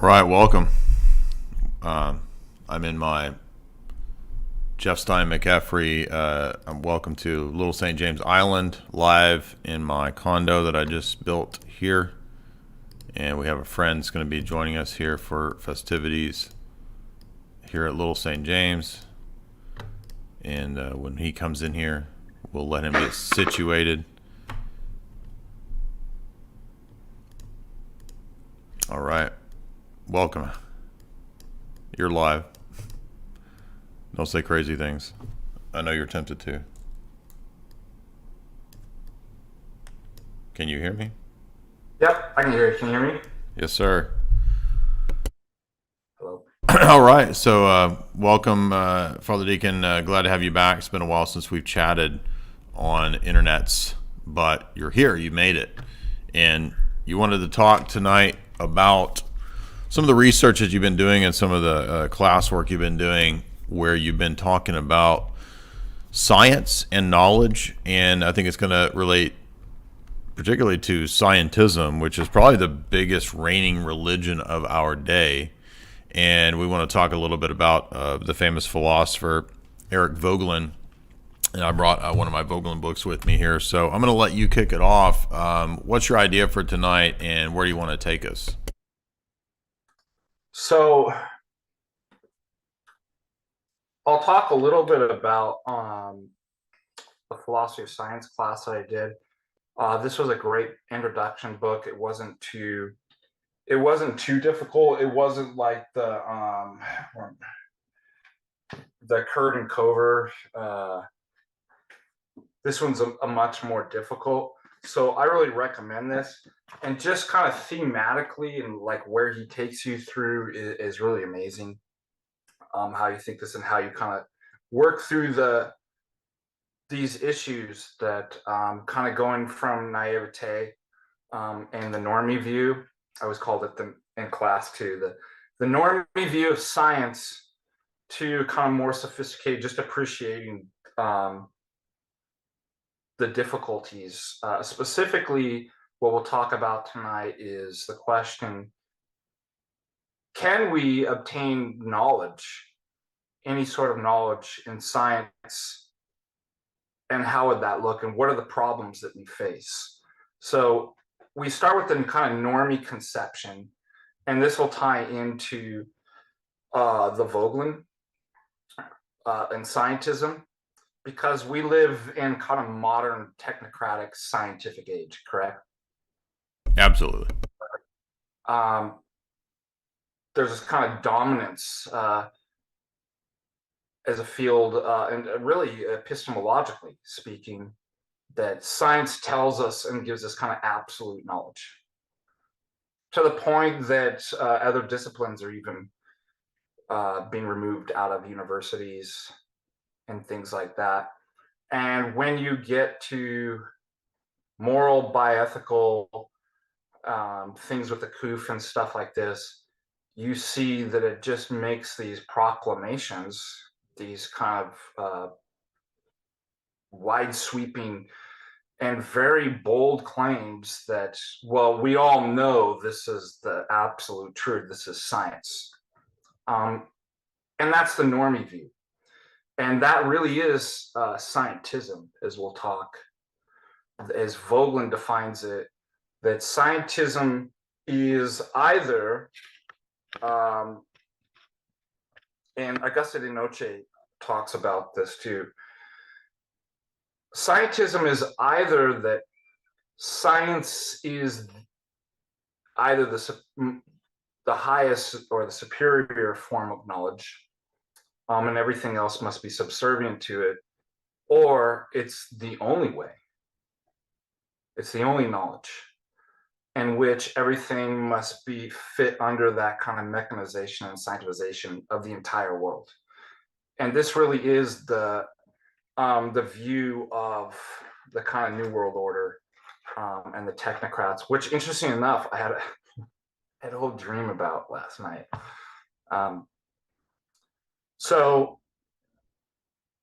All right, welcome. I'm in my Jeff Stein McCaffrey. I'm welcome to Little St. James Island, live in my condo that I just built here. And we have a friend that's going to be joining us here for festivities here at Little St. James. And when he comes in here, we'll let him get situated. All right. Welcome. You're live. Don't say crazy things. I know you're tempted to. Can you hear me? Yep, I can hear you. Can you hear me? Yes, sir. Hello. All right. So welcome, Father Deacon. Glad to have you back. It's been a while since we've chatted on internets, but you're here. You made it. And you wanted to talk tonight about some of the research that you've been doing and some of the classwork you've been doing where you've been talking about science and knowledge. And I think it's going to relate particularly to Scientism, which is probably the biggest reigning religion of our day. And we want to talk a little bit about the famous philosopher Eric Voegelin. And I brought one of my Voegelin books with me here. So I'm going to let you kick it off. What's your idea for tonight, and where do you want to take us? So I'll talk a little bit about the philosophy of science class that I did. This was a great introduction book. It wasn't too difficult. It wasn't like the Kurt and Cover. This one's a much more difficult. So I really recommend this. And just kind of thematically and like where he takes you through is really amazing. How you think this and how you kind of work through these issues that kind of going from naivete and the normie view. I always called it in class too, the normie view of science to kind of more sophisticated, just appreciating the difficulties. Specifically, what we'll talk about tonight is the question, can we obtain knowledge, any sort of knowledge in science, and how would that look, and what are the problems that we face? So we start with the kind of normie conception, and this will tie into the Voegelin and Scientism, because we live in kind of modern technocratic scientific age, correct? Absolutely. There's this kind of dominance as a field, and really epistemologically speaking, that science tells us and gives us kind of absolute knowledge, to the point that other disciplines are even being removed out of universities and things like that. And when you get to moral, bioethical things with the COOF and stuff like this, you see that it just makes these proclamations, these kind of wide sweeping and very bold claims that, well, we all know this is the absolute truth, this is science. And that's the normie view. And that really is scientism, as we'll talk, as Voegelin defines it, that scientism is either, and Augusta de Noche talks about this too, scientism is either that science is either the highest or the superior form of knowledge, and everything else must be subservient to it, or it's the only way. It's the only knowledge in which everything must be fit under that kind of mechanization and scientization of the entire world. And this really is the view of the kind of New World Order and the technocrats, which, interesting enough, I had a whole dream about last night. So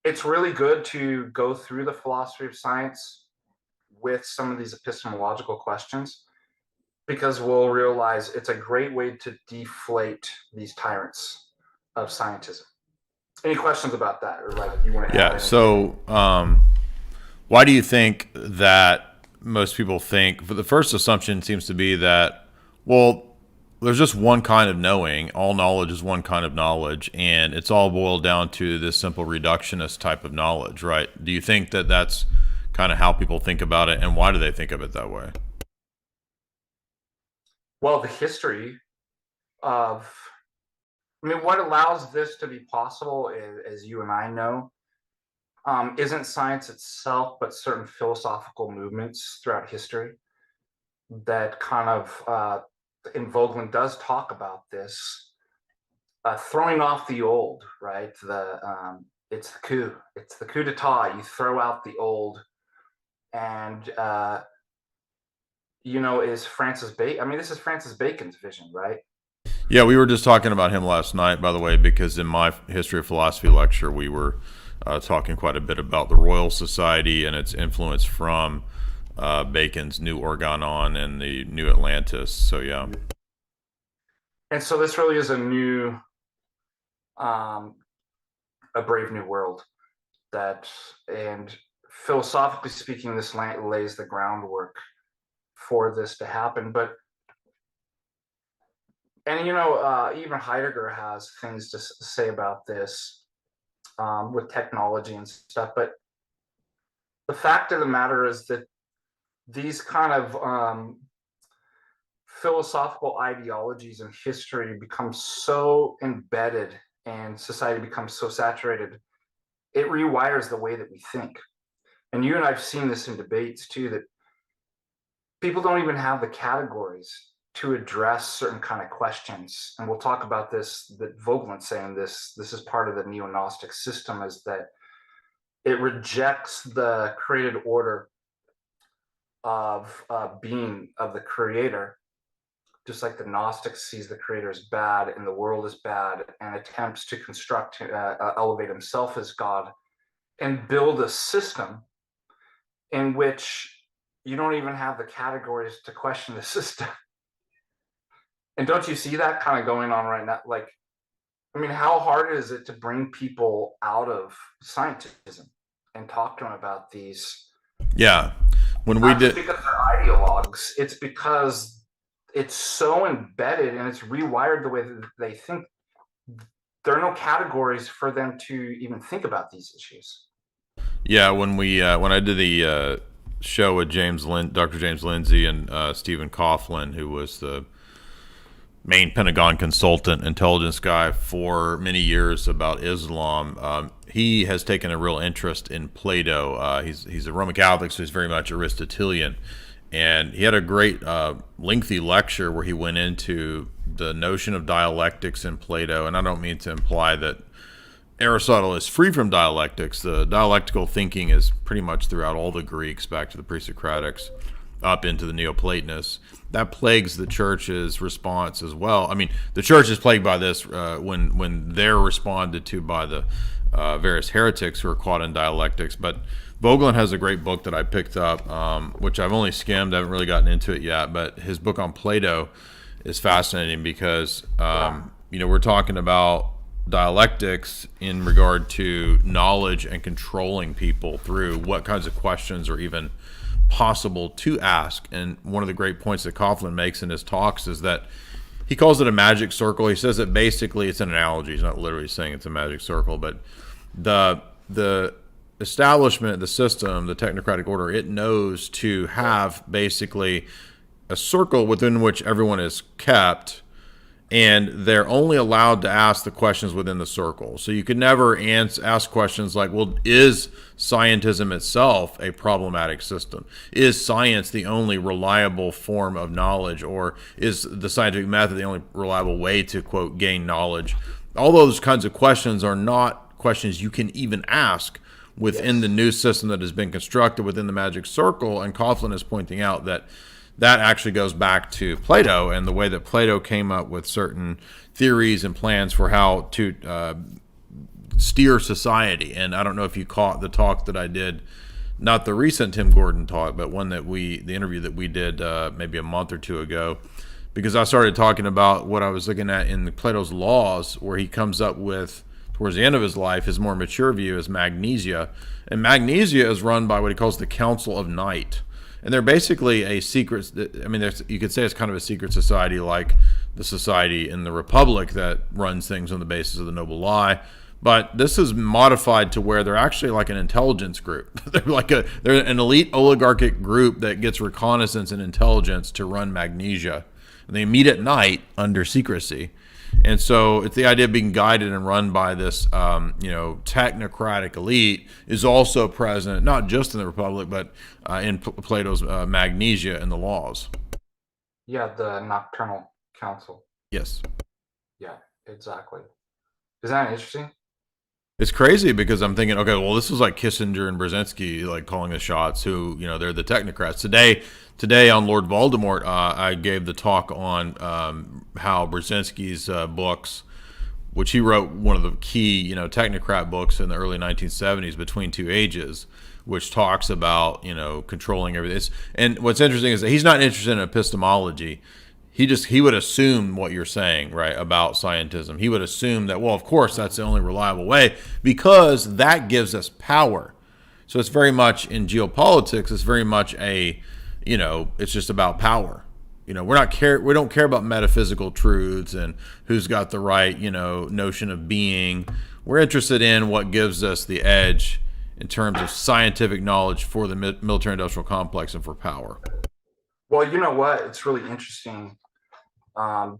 it's really good to go through the philosophy of science with some of these epistemological questions. because we'll realize it's a great way to deflate these tyrants of scientism. Any questions about that, or like you want to add anything? So why do you think that most people think, for the first assumption seems to be that, well, there's just one kind of knowing. All knowledge is one kind of knowledge, and it's all boiled down to this simple reductionist type of knowledge, right? Do you think that that's kind of how people think about it, and why do they think of it that way? Well, the history of, what allows this to be possible, as you and I know, isn't science itself, but certain philosophical movements throughout history that kind of, and Voegelin does talk about this, throwing off the old, right? It's the coup d'etat. You throw out the old, and is Francis Bacon. This is Francis Bacon's vision, right? Yeah, we were just talking about him last night, by the way, because in my history of philosophy lecture, we were talking quite a bit about the Royal Society and its influence from Bacon's New Organon and the New Atlantis. So, yeah. And so this really is a brave new world and philosophically speaking, this lays the groundwork for this to happen. Even Heidegger has things to say about this with technology and stuff. But the fact of the matter is that these kind of philosophical ideologies in history become so embedded and society becomes so saturated, it rewires the way that we think. And you and I've seen this in debates too, that people don't even have the categories to address certain kind of questions. And we'll talk about this, that Voegelin's saying this is part of the neo-Gnostic system, is that it rejects the created order of being of the creator, just like the Gnostic sees the creator as bad and the world is bad, and attempts to construct, elevate himself as God and build a system in which you don't even have the categories to question the system. And don't you see that kind of going on right now? Like, how hard is it to bring people out of scientism and talk to them about these? Yeah. When we did, because they're ideologues, it's because it's so embedded and it's rewired the way that they think. There are no categories for them to even think about these issues. Yeah, when I did the show with Dr. James Lindsay and Stephen Coughlin, who was the main Pentagon consultant, intelligence guy for many years about Islam, he has taken a real interest in Plato. He's a Roman Catholic, so he's very much Aristotelian. And he had a great lengthy lecture where he went into the notion of dialectics in Plato. And I don't mean to imply that Aristotle is free from dialectics. The dialectical thinking is pretty much throughout all the Greeks, back to the pre-Socratics, up into the Neoplatonists. That plagues the church's response as well. The church is plagued by this when they're responded to by the various heretics who are caught in dialectics. But Voegelin has a great book that I picked up, which I've only skimmed. I haven't really gotten into it yet. But his book on Plato is fascinating because, we're talking about dialectics in regard to knowledge and controlling people through what kinds of questions are even possible to ask. And one of the great points that Coughlin makes in his talks is that he calls it a magic circle. He says that basically it's an analogy. He's not literally saying it's a magic circle, but the establishment, the system, the technocratic order, it knows to have basically a circle within which everyone is kept, and they're only allowed to ask the questions within the circle. So you could never ask questions like, well, is scientism itself a problematic system? Is science the only reliable form of knowledge? Or is the scientific method the only reliable way to, quote, gain knowledge? All those kinds of questions are not questions you can even ask within the new system that has been constructed within the magic circle. And Coughlin is pointing out that actually goes back to Plato and the way that Plato came up with certain theories and plans for how to steer society. And I don't know if you caught the talk that I did not the recent Tim Gordon talk, but the interview that we did maybe a month or two ago, because I started talking about what I was looking at in Plato's Laws, where he comes up with, towards the end of his life, his more mature view is Magnesia. And Magnesia is run by what he calls the Council of Night. And they're basically a secret, I mean, you could say it's kind of a secret society like the society in the Republic that runs things on the basis of the noble lie. But this is modified to where they're actually like an intelligence group. They're an elite oligarchic group that gets reconnaissance and intelligence to run Magnesia. And they meet at night under secrecy. And so it's the idea of being guided and run by this, technocratic elite is also present, not just in the Republic, but in Plato's Magnesia and the Laws. Yeah, the Nocturnal Council. Yes. Yeah, exactly. Isn't that interesting? It's crazy because I'm thinking, okay, well, this was like Kissinger and Brzezinski like calling the shots. Who, they're the technocrats. Today on Lord Voldemort, I gave the talk on how Brzezinski's books, which he wrote one of the key, technocrat books in the early 1970s, Between Two Ages, which talks about, controlling everything. And what's interesting is that he's not interested in epistemology. He would assume what you're saying, right, about scientism. He would assume that, well, of course, that's the only reliable way because that gives us power. So it's very much in geopolitics. It's very much it's just about power. We don't care about metaphysical truths and who's got the right, notion of being. We're interested in what gives us the edge in terms of scientific knowledge for the military-industrial complex and for power. Well, you know what? It's really interesting. I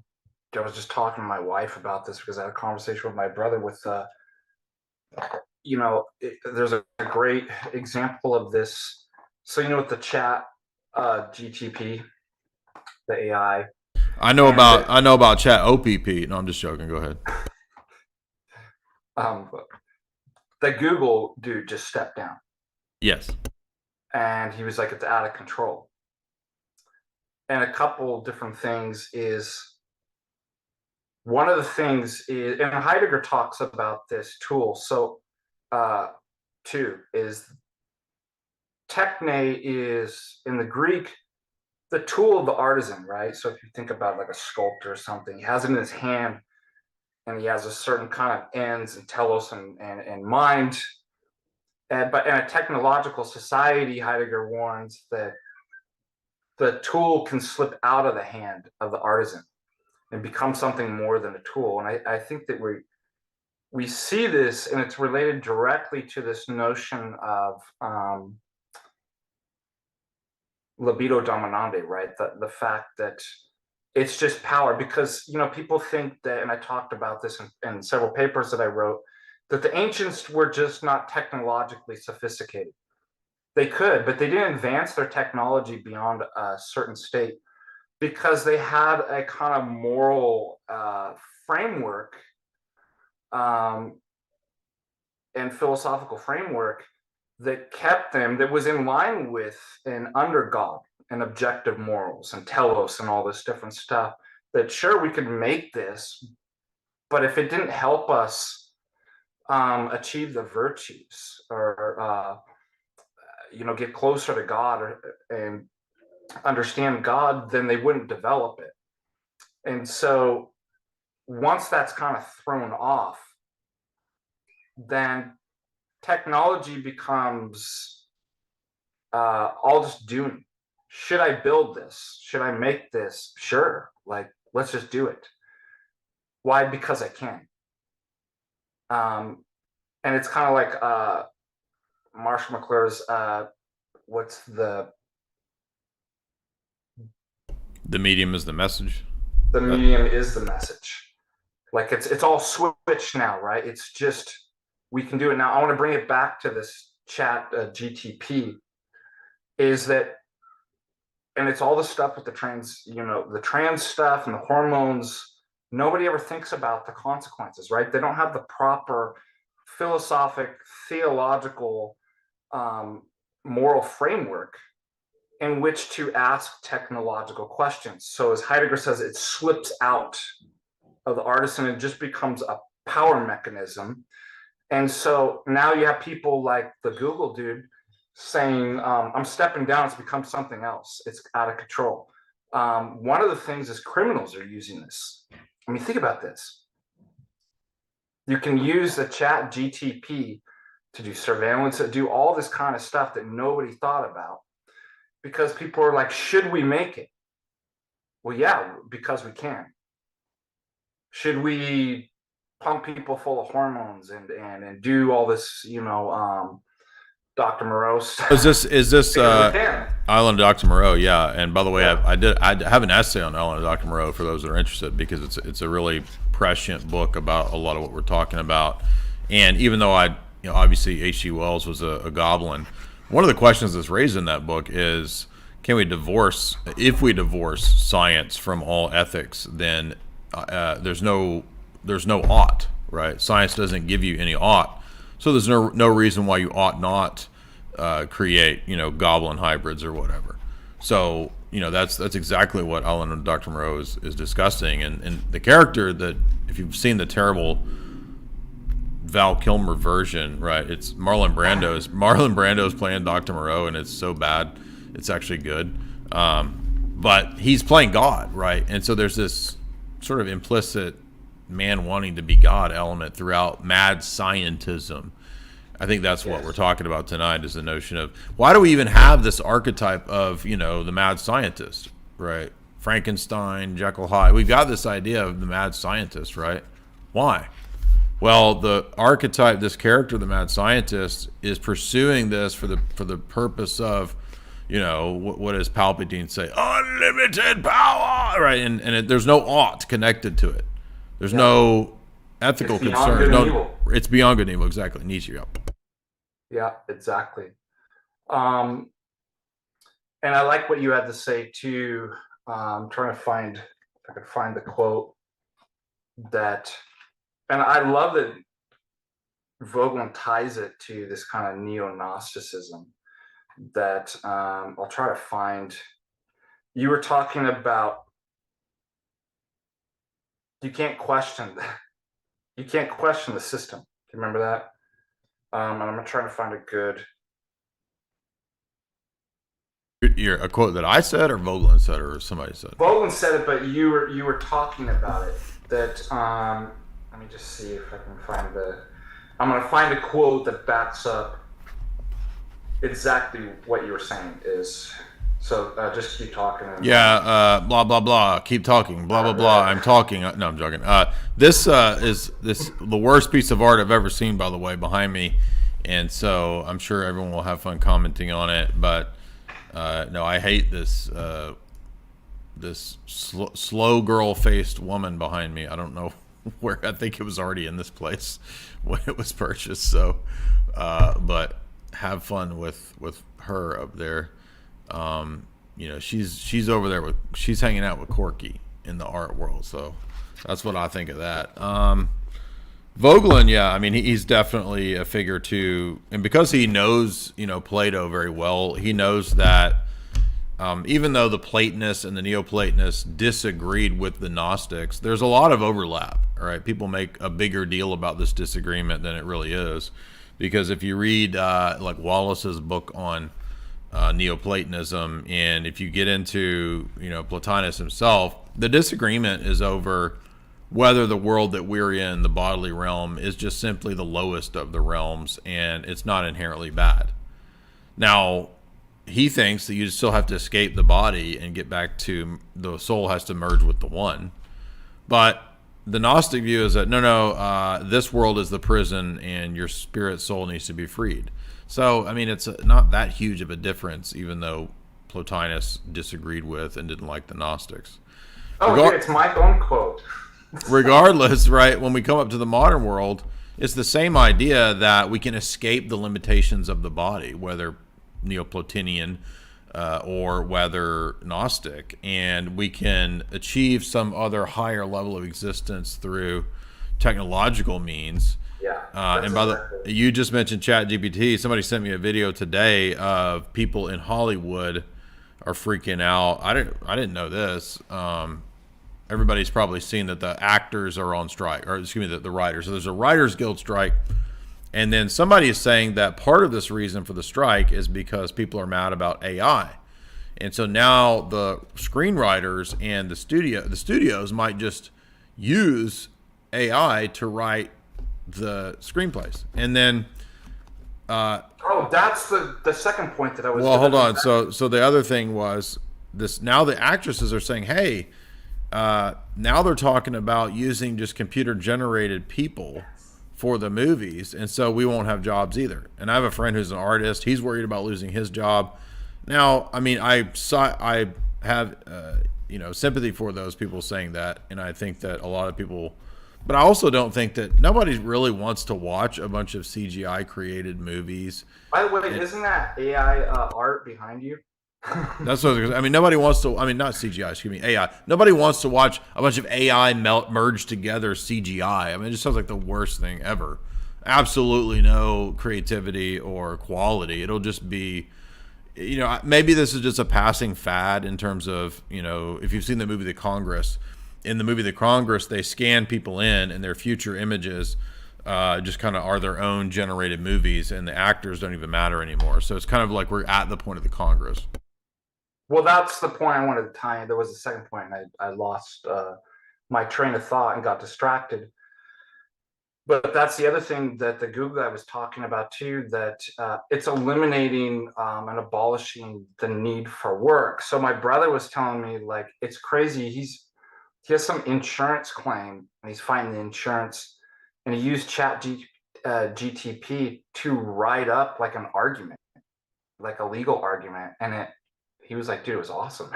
was just talking to my wife about this because I had a conversation with my brother with, there's a great example of this. So, with the chat, GTP, the AI. I know about chat OPP. No, I'm just joking. Go ahead. The Google dude just stepped down. Yes. And he was like, it's out of control. And a couple different things is, one of the things is, and Heidegger talks about this tool. So, too, is techne is in the Greek, the tool of the artisan, right? So if you think about like a sculptor or something, he has it in his hand and he has a certain kind of ends and telos and mind. But in a technological society, Heidegger warns that the tool can slip out of the hand of the artisan and become something more than a tool. And I think that we see this, and it's related directly to this notion of libido dominandi, right? The fact that it's just power, because people think that, and I talked about this in several papers that I wrote, that the ancients were just not technologically sophisticated. They could, but they didn't advance their technology beyond a certain state because they had a kind of moral framework and philosophical framework that kept them, that was in line with and under God and objective morals and telos and all this different stuff, that sure, we could make this, but if it didn't help us achieve the virtues or get closer to God and understand God, then they wouldn't develop it. And so once that's kind of thrown off, then technology becomes all just doing. Should I build this? Should I make this? Sure. Like, let's just do it. Why? Because I can. And it's kind of like Marshall McLuhan's, what's the medium is the message. The medium is the message. Like it's all switched now, right? It's just, we can do it now. I want to bring it back to this chat GTP, is that, and it's all the stuff with the trans stuff and the hormones. Nobody ever thinks about the consequences, right? They don't have the proper philosophic, theological, moral framework in which to ask technological questions. So as Heidegger says, it slips out of the artisan and just becomes a power mechanism. And so now you have people like the Google dude saying, I'm stepping down, it's become something else. It's out of control. One of the things is criminals are using this. I mean, think about this. You can use the chat GTP to do surveillance, to do all this kind of stuff that nobody thought about, because people are like, should we make it? Well, yeah, because we can. Should we pump people full of hormones and do all this, Dr. Moreau stuff? Is this Island of Dr. Moreau? Yeah. And by the way, I have an essay on Island of Dr. Moreau for those that are interested, because it's a really prescient book about a lot of what we're talking about. And even though obviously H.G. Wells was a goblin, one of the questions that's raised in that book is, if we divorce science from all ethics, then there's no ought, right? Science doesn't give you any ought, so there's no reason why you ought not create goblin hybrids or whatever. So that's exactly what Island of Dr. Moreau is discussing, and the character that, if you've seen the terrible Val Kilmer version, right? It's Marlon Brando's playing Dr. Moreau, and it's so bad it's actually good. But he's playing God, right? And so there's this sort of implicit man wanting to be God element throughout mad scientism. I think that's what we're talking about tonight, is the notion of, why do we even have this archetype of, the mad scientist, right? Frankenstein, Jekyll Hyde. We've got this idea of the mad scientist, right? Why? Well, the archetype, this character, the mad scientist, is pursuing this for the purpose of, what does Palpatine say? Unlimited power, right? And there's no ought connected to it. There's no ethical concern. It's beyond good and evil. Exactly. Nietzsche. Yeah, exactly. And I like what you had to say too. I'm trying to find, if I could find the quote that, and I love that Voegelin ties it to this kind of neo-Gnosticism that I'll try to find. You were talking about, you can't question the system. Do you remember that? And I'm trying to find a good. A quote that I said, or Voegelin said, or somebody said? Voegelin said it, but you were talking about it. That let me just see if I can find I'm going to find a quote that backs up exactly what you were saying is. So just keep talking. Blah blah blah. Keep talking. Blah blah blah. I'm talking. No, I'm joking. This is the worst piece of art I've ever seen, by the way, behind me, and so I'm sure everyone will have fun commenting on it. But no, I hate this slow girl-faced woman behind me. I don't know where. I think it was already in this place when it was purchased. So, but have fun with her up there. She's over there she's hanging out with Corky in the art world. So that's what I think of that. Voegelin, yeah, I mean, he's definitely a figure too. And because he knows, Plato very well, he knows that even though the Platonists and the Neoplatonists disagreed with the Gnostics, there's a lot of overlap, all right? People make a bigger deal about this disagreement than it really is. Because if you read like Wallace's book on Neoplatonism, and if you get into Plotinus himself, the disagreement is over whether the world that we're in, the bodily realm, is just simply the lowest of the realms, and it's not inherently bad. Now, he thinks that you still have to escape the body and get back to, the soul has to merge with the one. But the Gnostic view is that no, this world is the prison, and your spirit soul needs to be freed. So, I mean, it's not that huge of a difference, even though Plotinus disagreed with and didn't like the Gnostics. Oh, it's my own quote. Regardless, right, when we come up to the modern world, it's the same idea that we can escape the limitations of the body, whether Neoplatonian or whether Gnostic, and we can achieve some other higher level of existence through technological means. Yeah. And you just mentioned ChatGPT. Somebody sent me a video today of people in Hollywood are freaking out. I didn't know this. Everybody's probably seen that the actors are on strike, or excuse me, the writers. So there's a Writers Guild strike And then somebody is saying that part of this reason for the strike is because people are mad about AI. And so now the screenwriters and the studios might just use AI to write the screenplays. And then that's the second point that I was. Well, hold on. So the other thing was this. Now the actresses are saying, "Hey, now they're talking about using just computer generated people for the movies, and so we won't have jobs either." And I have a friend who's an artist. He's worried about losing his job. Now, I mean, I have sympathy for those people saying that, and I think that a lot of people. But I also don't think that nobody really wants to watch a bunch of CGI created movies. By the way, isn't that AI art behind you? That's what I mean. Nobody wants to. I mean, not CGI. Excuse me, AI. Nobody wants to watch a bunch of AI merged together CGI. I mean, it just sounds like the worst thing ever. Absolutely no creativity or quality. It'll just be, maybe this is just a passing fad in terms of, if you've seen the movie The Congress. In the movie The Congress, they scan people in, and their future images just kind of are their own generated movies, and the actors don't even matter anymore. So it's kind of like we're at the point of The Congress. Well, that's the point I wanted to tie in. There was a second point, and I lost my train of thought and got distracted. But that's the other thing that the Google I was talking about too, that it's eliminating and abolishing the need for work. So my brother was telling me, like, it's crazy. He has some insurance claim, and he's fighting the insurance, and he used GTP to write up like an argument, like a legal argument, and he was like, dude, it was awesome.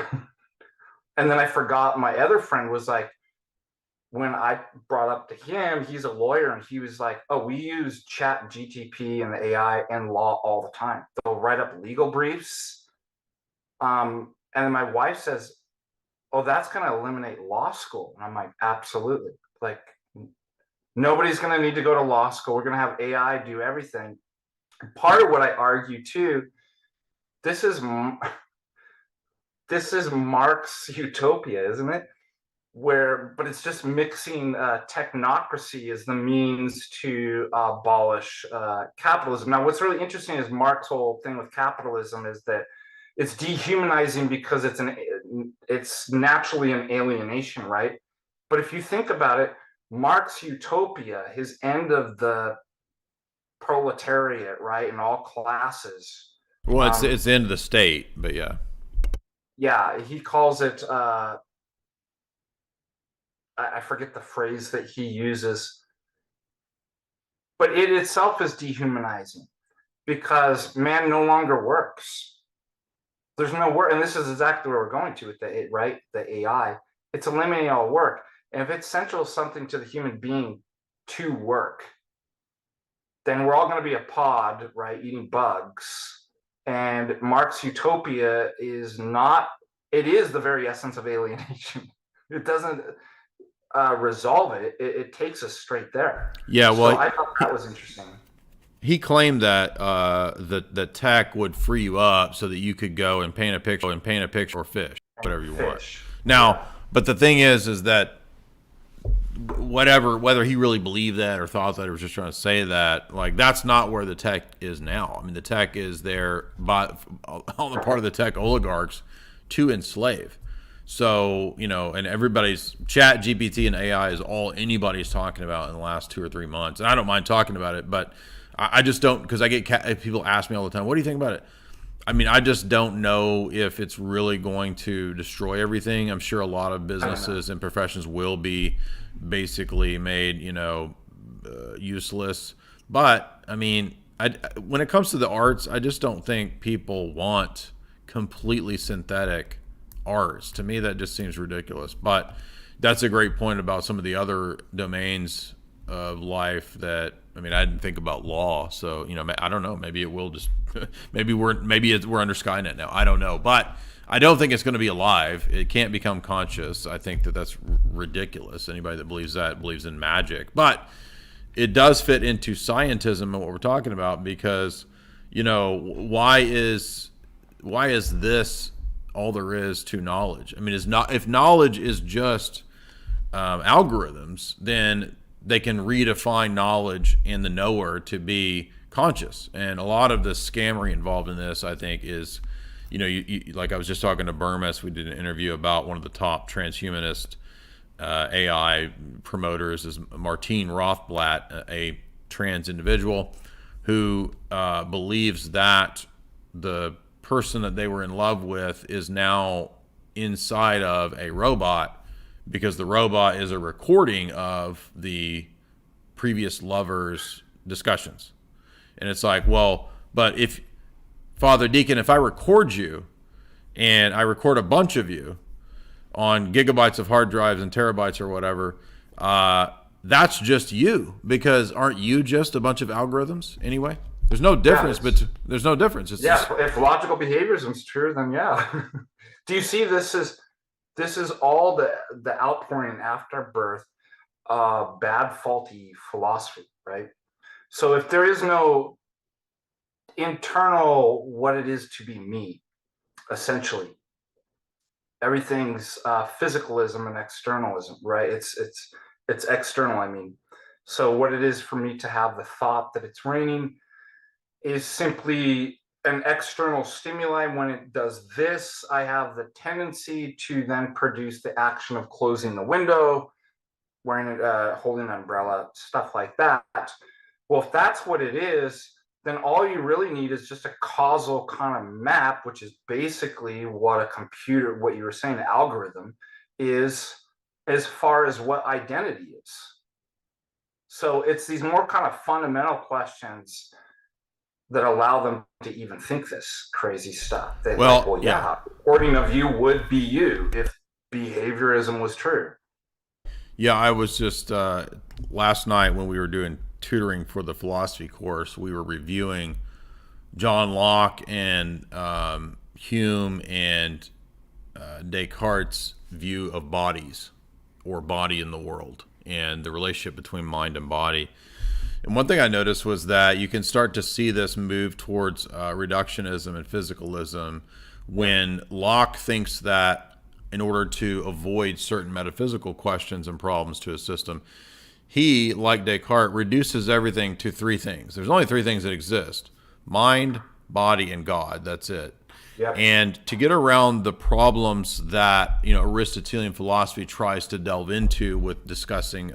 And then I forgot my other friend was like, when I brought up to him, he's a lawyer, and he was like, oh, we use GTP and the AI in law all the time. They'll write up legal briefs. And then my wife says, oh, that's going to eliminate law school. And I'm like, absolutely. Like, nobody's going to need to go to law school. We're going to have AI do everything. And part of what I argue too, this is Marx's utopia, isn't it? But it's just mixing technocracy as the means to abolish capitalism. Now, what's really interesting is Marx's whole thing with capitalism is that it's dehumanizing because it's naturally an alienation, right? But if you think about it, Marx's utopia, his end of the proletariat, right, in all classes. Well, it's the end of the state, but yeah. Yeah, he calls it. I forget the phrase that he uses, but it itself is dehumanizing because man no longer works. There's no work, and this is exactly where we're going to with the AI. It's eliminating all work, and if it's central something to the human being to work, then we're all going to be a pod, right, eating bugs. And Marx's utopia is not. It is the very essence of alienation. It doesn't resolve it. It takes us straight there. Yeah, well, so I thought that was interesting. He claimed that the tech would free you up so that you could go and paint a picture or fish, whatever you want. Now, but the thing is that whether he really believed that or thought that or was just trying to say that, like, that's not where the tech is now. I mean, the tech is there on the part of the tech oligarchs to enslave. So, and everybody's chat, GPT, and AI is all anybody's talking about in the last 2 or 3 months. And I don't mind talking about it, but I just don't, because I get people ask me all the time, what do you think about it? I mean, I just don't know if it's really going to destroy everything. I'm sure a lot of businesses and professions will be basically made, useless. But, I mean, when it comes to the arts, I just don't think people want completely synthetic arts. To me, that just seems ridiculous. But that's a great point about some of the other domains of life that, I mean, I didn't think about law. So, I don't know. Maybe it will just, maybe we're under Skynet now. I don't know. But I don't think it's going to be alive. It can't become conscious. I think that's ridiculous. Anybody that believes that believes in magic. But it does fit into scientism and what we're talking about because, why is this all there is to knowledge? I mean, if knowledge is just algorithms, then they can redefine knowledge and the knower to be conscious. And a lot of the scammery involved in this, I think, is, you like I was just talking to Burmese. We did an interview about one of the top transhumanist AI promoters is Martine Rothblatt, a trans individual who believes that the person that they were in love with is now inside of a robot, because the robot is a recording of the previous lover's discussions. And it's like, well, but if Father Deacon, if I record you and I record a bunch of you on gigabytes of hard drives and terabytes or whatever, that's just you, because aren't you just a bunch of algorithms anyway? There's no difference, but there's no difference. It's just, if logical behaviorism is true, then yeah. Do you see this is all the outpouring after birth, bad, faulty philosophy, right? So if there is no internal what it is to be me, essentially, everything's physicalism and externalism, right? It's external, I mean. So what it is for me to have the thought that it's raining is simply an external stimuli. When it does this, I have the tendency to then produce the action of closing the window, wearing holding an umbrella, stuff like that. Well, if that's what it is, then all you really need is just a causal kind of map, which is basically what a computer, what you were saying, the algorithm is, as far as what identity is. So it's these more kind of fundamental questions that allow them to even think this crazy stuff. Recording of you would be you if behaviorism was true. Yeah, I was just last night when we were doing tutoring for the philosophy course, we were reviewing John Locke and Hume and Descartes' view of bodies, or body in the world, and the relationship between mind and body. And one thing I noticed was that you can start to see this move towards reductionism and physicalism when Locke thinks that in order to avoid certain metaphysical questions and problems to a system, he, like Descartes, reduces everything to three things. There's only three things that exist: mind, body, and God. That's it. Yep. And to get around the problems that Aristotelian philosophy tries to delve into with discussing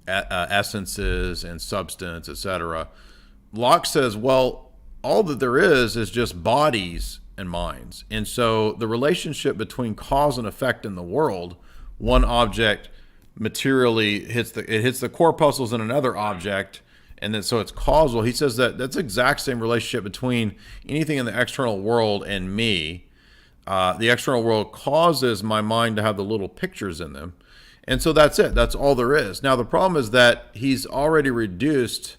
essences and substance, etc., Locke says, well, all that there is just bodies and minds. And so the relationship between cause and effect in the world, one object materially hits the corpuscles in another object, and then so it's causal. He says that that's the exact same relationship between anything in the external world and me. The external world causes my mind to have the little pictures in them, and so that's it. That's all there is. Now the problem is that he's already reduced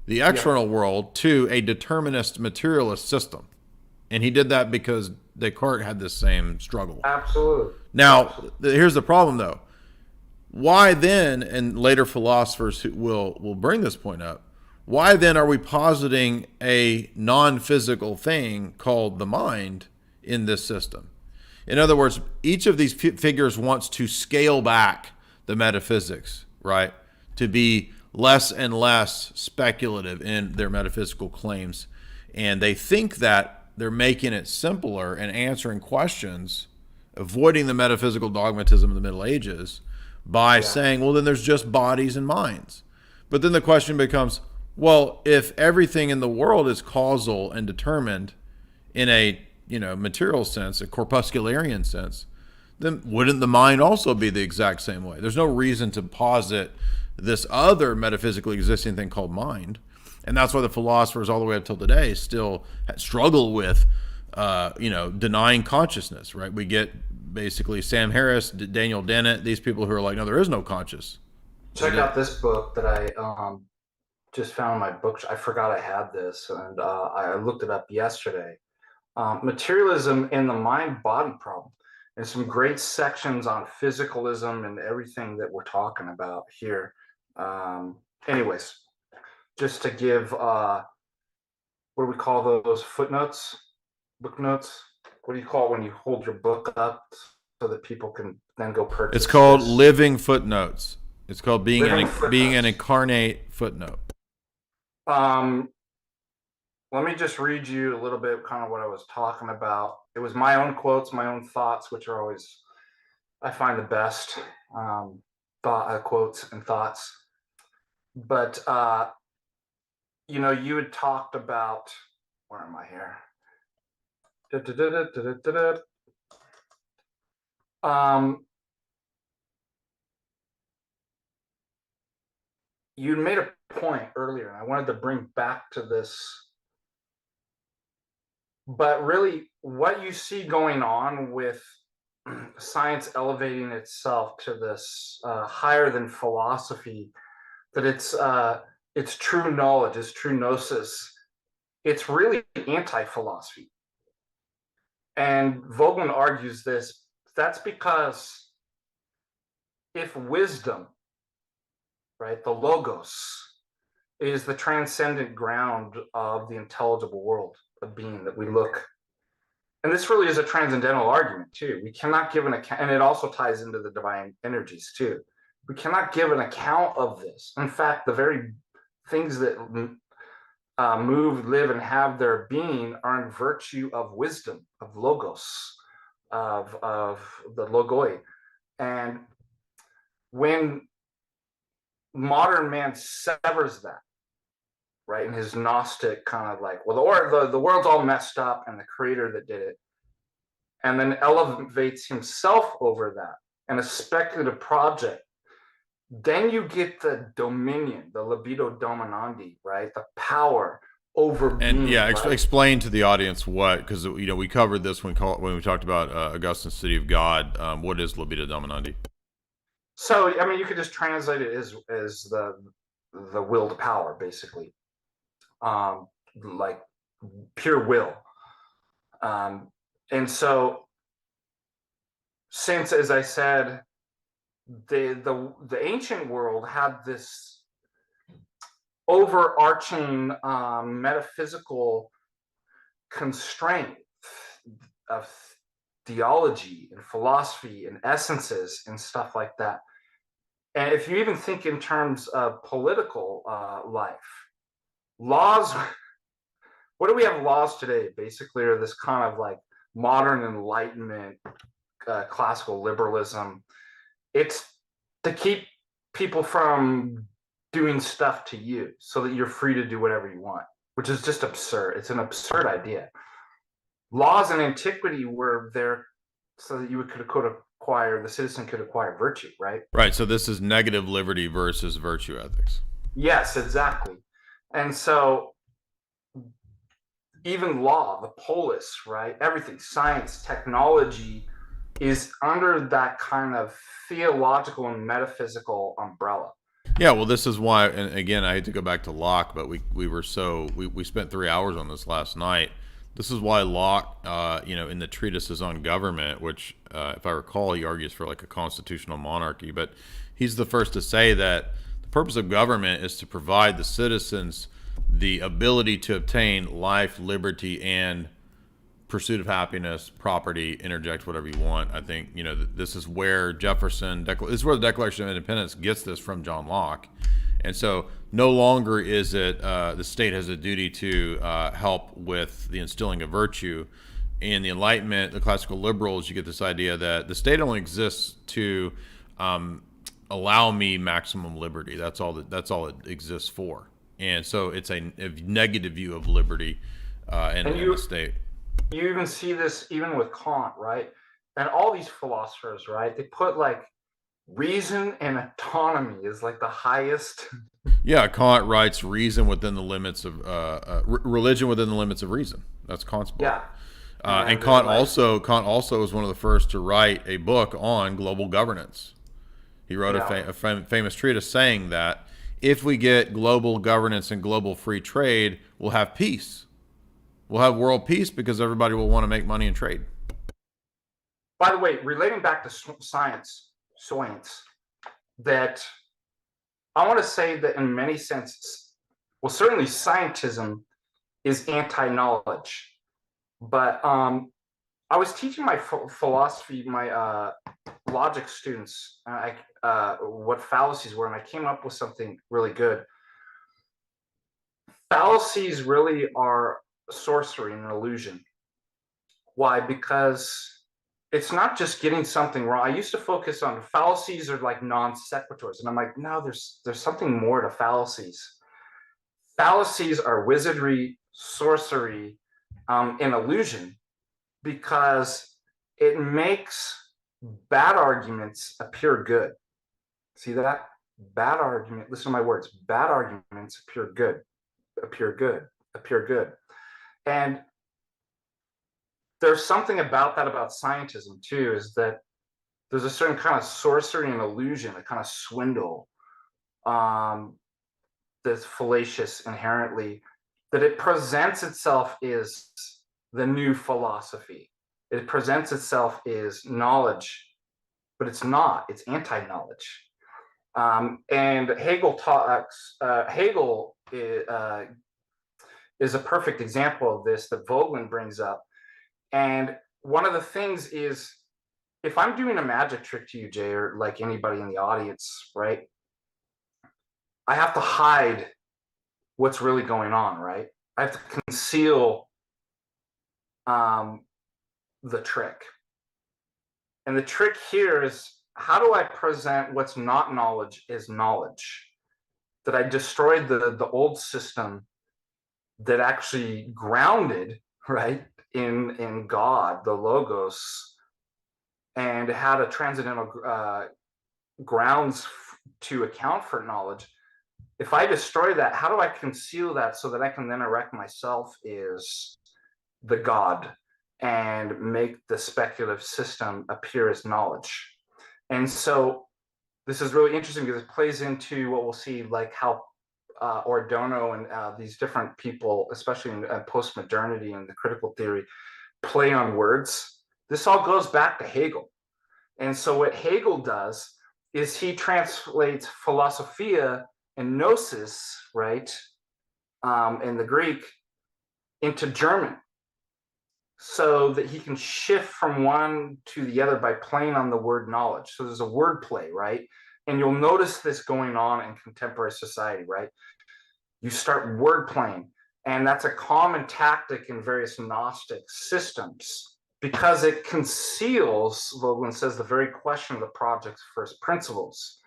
the external world to a determinist materialist system, and he did that because Descartes had this same struggle. Absolutely. Now here's the problem, though. Why then, and later philosophers who will bring this point up, why then are we positing a non-physical thing called the mind in this system? In other words, each of these figures wants to scale back the metaphysics, right? To be less and less speculative in their metaphysical claims. And they think that they're making it simpler and answering questions, avoiding the metaphysical dogmatism of the Middle Ages, by saying, well, then there's just bodies and minds. But then the question becomes, well, if everything in the world is causal and determined in a material sense, a corpuscularian sense, then wouldn't the mind also be the exact same way? There's no reason to posit this other metaphysically existing thing called mind. And that's why the philosophers all the way up till today still struggle with denying consciousness, right? We get basically Sam Harris, Daniel Dennett, these people who are like, no, there is no conscious. Check out this book that I just found in my book. I forgot I had this, and I looked it up yesterday. Materialism and the mind-body problem. And some great sections on physicalism and everything that we're talking about here. Anyways, just to give, what do we call those, footnotes? Book notes? What do you call it when you hold your book up so that people can then go purchase? It's called living footnotes. It's called being an incarnate footnote. Let me just read you a little bit kind of what I was talking about. It was my own quotes, my own thoughts, which are always, I find the best quotes and thoughts. But, you had talked about, where am I here? You made a point earlier, and I wanted to bring back to this. But really, what you see going on with science elevating itself to this higher than philosophy, that it's true knowledge, it's true gnosis. It's really anti-philosophy. And Voegelin argues this. That's because if wisdom, right, the logos, is the transcendent ground of the intelligible world of being that we look. And this really is a transcendental argument too. We cannot give an account, and it also ties into the divine energies too. We cannot give an account of this. In fact, the very things that move, live, and have their being are in virtue of wisdom, of logos, of the logoi. And when modern man severs that, right, in his Gnostic kind of like, well, the world's all messed up and the creator that did it, and then elevates himself over that and a speculative project, then you get the dominion, the libido dominandi, right, the power over being. And yeah, right? Explain to the audience what, because we covered this when we talked about Augustine's City of God. What is libido dominandi? So I mean, you could just translate it as the willed power, basically, like pure will. And so, since, as I said, the ancient world had this overarching metaphysical constraint of theology and philosophy and essences and stuff like that. And if you even think in terms of political life, laws, what do we have laws today? Basically, are this kind of like modern enlightenment, classical liberalism. It's to keep people from doing stuff to you so that you're free to do whatever you want, which is just absurd. It's an absurd idea. Laws in antiquity were there so that the citizen could acquire virtue, right? Right. So this is negative liberty versus virtue ethics. Yes, exactly. And so even law, the polis, right? Everything, science, technology is under that kind of theological and metaphysical umbrella. Yeah, well, this is why, and again, I hate to go back to Locke, but we spent 3 hours on this last night. This is why Locke, in the treatises on government, which, if I recall, he argues for like a constitutional monarchy, but he's the first to say that the purpose of government is to provide the citizens the ability to obtain life, liberty, and pursuit of happiness, property, interject whatever you want. I think, this is where this is where the Declaration of Independence gets this from John Locke. And so no longer is it the state has a duty to help with the instilling of virtue. In the Enlightenment, the classical liberals, you get this idea that the state only exists to allow me maximum liberty. That's all it exists for. And so it's a negative view of liberty in the state. You even see this even with Kant, right? And all these philosophers, right? They put like reason and autonomy is like the highest. Yeah, Kant writes reason within the limits of religion within the limits of reason. That's Kant's book. Yeah. And Kant also was one of the first to write a book on global governance. He wrote a famous treatise saying that if we get global governance and global free trade, we'll have peace. We'll have world peace because everybody will want to make money and trade. By the way, relating back to science, that I want to say that in many senses, well, certainly scientism is anti-knowledge. But I was teaching my philosophy, my logic students. I what fallacies were, and I came up with something really good. Fallacies really are sorcery and illusion. Why? Because it's not just getting something wrong. I used to focus on fallacies are like non sequiturs, and I'm like, no, there's something more to fallacies. Fallacies are wizardry, sorcery, and illusion, because it makes bad arguments appear good. See that? Bad argument. Listen to my words. Bad arguments appear good, appear good, appear good. And there's something about that about scientism too, is that there's a certain kind of sorcery and illusion, a kind of swindle that's fallacious inherently, that it presents itself as the new philosophy. It presents itself as knowledge, but it's not. It's anti-knowledge. And Hegel talks. Hegel is a perfect example of this that Voegelin brings up. And one of the things is, if I'm doing a magic trick to you, Jay, or like anybody in the audience, right? I have to hide what's really going on, right? I have to conceal the trick. And the trick here is, how do I present what's not knowledge as knowledge? That I destroyed the old system that actually grounded, right, in God, the Logos, and had a transcendental grounds to account for knowledge. If I destroy that, how do I conceal that so that I can then erect myself as the God and make the speculative system appear as knowledge? And so this is really interesting, because it plays into what we'll see, like how Adorno and these different people, especially in post-modernity and the critical theory, play on words. This all goes back to Hegel. And so what Hegel does is he translates philosophia and gnosis, right, in the Greek, into German, so that he can shift from one to the other by playing on the word knowledge. So there's a word play, right? And you'll notice this going on in contemporary society, right? You start word playing, and that's a common tactic in various Gnostic systems, because it conceals, Voegelin says, the very question of the project's first principles.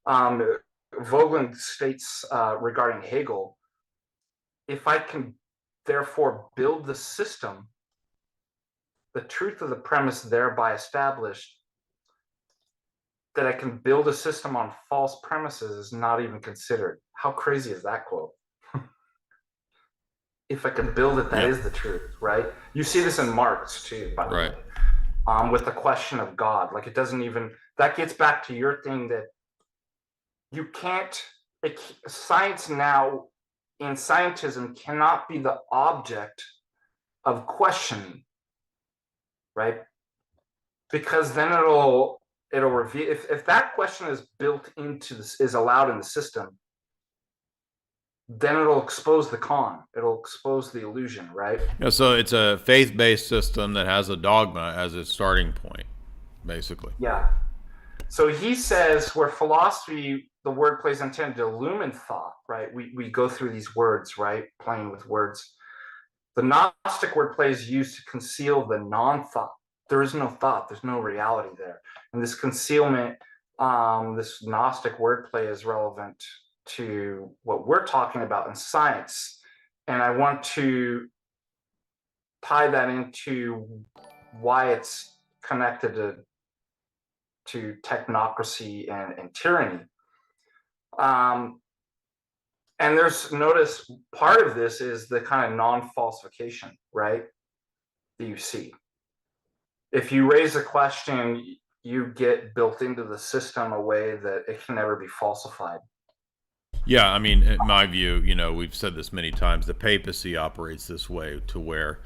Voegelin states regarding Hegel, if I can therefore build the system, the truth of the premise thereby established, that I can build a system on false premises is not even considered. How crazy is that quote? If I can build it, that is the truth, right? You see this in Marx too, by the way, with the question of God. Like, it doesn't even, that gets back to your thing that you can't, science now in scientism cannot be the object of questioning, right? Because then it'll reveal, if that question is built into this, is allowed in the system, then it'll expose the con, it'll expose the illusion, right? Yeah, so it's a faith-based system that has a dogma as its starting point, basically. Yeah. So he says, where philosophy, the word plays intended to illumine thought, right? We go through these words, right? Playing with words. The Gnostic wordplay is used to conceal the non-thought. There is no thought, there's no reality there. And this concealment, this Gnostic wordplay is relevant to what we're talking about in science. And I want to tie that into why it's connected to technocracy and tyranny. And there's, notice part of this is the kind of non-falsification, right, that you see. If you raise a question, you get built into the system a way that it can never be falsified. Yeah, I mean, in my view, you know, we've said this many times, the papacy operates this way, to where,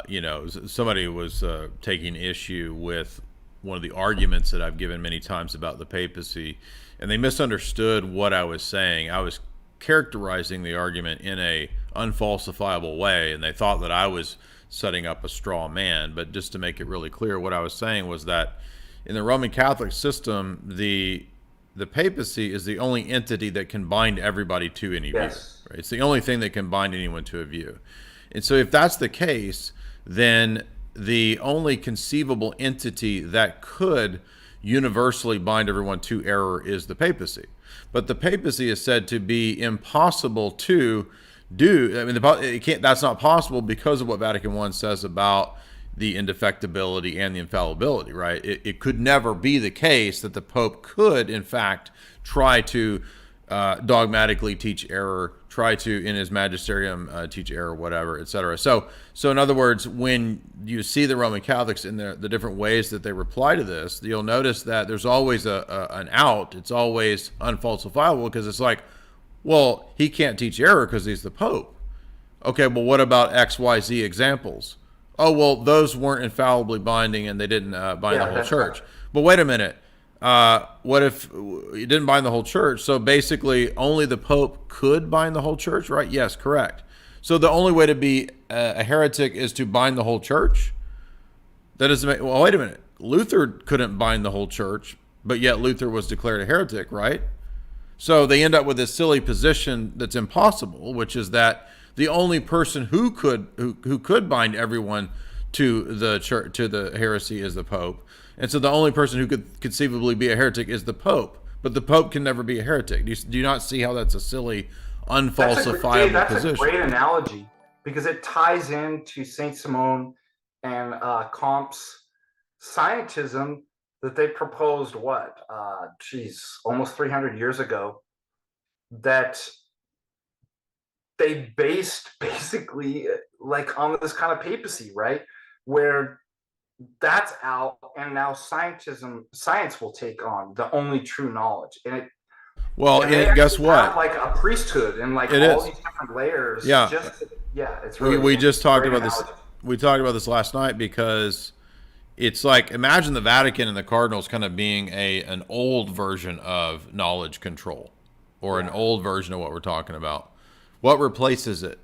you know, somebody was taking issue with one of the arguments that I've given many times about the papacy, and they misunderstood what I was saying. I was characterizing the argument in a unfalsifiable way, and they thought that I was setting up a straw man. But just to make it really clear, what I was saying was that in the Roman Catholic system, the papacy is the only entity that can bind everybody to any view. Yes. Right? It's the only thing that can bind anyone to a view. And so if that's the case, then the only conceivable entity that could universally bind everyone to error is the papacy. But the papacy is said to be impossible to do. I mean, it can't. That's not possible because of what Vatican I says about the indefectibility and the infallibility, right? It could never be the case that the Pope could, in fact, try to dogmatically teach error, try to, in his magisterium, teach error, whatever, etc. So in other words, when you see the Roman Catholics in the different ways that they reply to this, you'll notice that there's always an out. It's always unfalsifiable, because it's like, well, he can't teach error because he's the Pope. Okay, well, what about X, Y, Z examples? Oh, well, those weren't infallibly binding, and they didn't bind the whole church. Right. But wait a minute. What if it didn't bind the whole church? So basically, only the Pope could bind the whole church, right? Yes, correct. So the only way to be a heretic is to bind the whole church? That doesn't make... Well, wait a minute. Luther couldn't bind the whole church, but yet Luther was declared a heretic, right? So they end up with this silly position that's impossible, which is that the only person who could bind everyone to the church, to the heresy, is the Pope. And so the only person who could conceivably be a heretic is the Pope. But the Pope can never be a heretic. Do you not see how that's a silly, unfalsifiable position? That's a great analogy, because it ties into Saint Simon and Comte's Scientism that they proposed, almost 300 years ago, that they based basically like on this kind of papacy, right? Where that's out, and now science will take on the only true knowledge. And guess what? Like a priesthood and like all these different layers. Yeah. It's really we just talked about this. We talked about this last night, because it's like, imagine the Vatican and the cardinals kind of being an old version of knowledge control, or an old version of what we're talking about. What replaces it?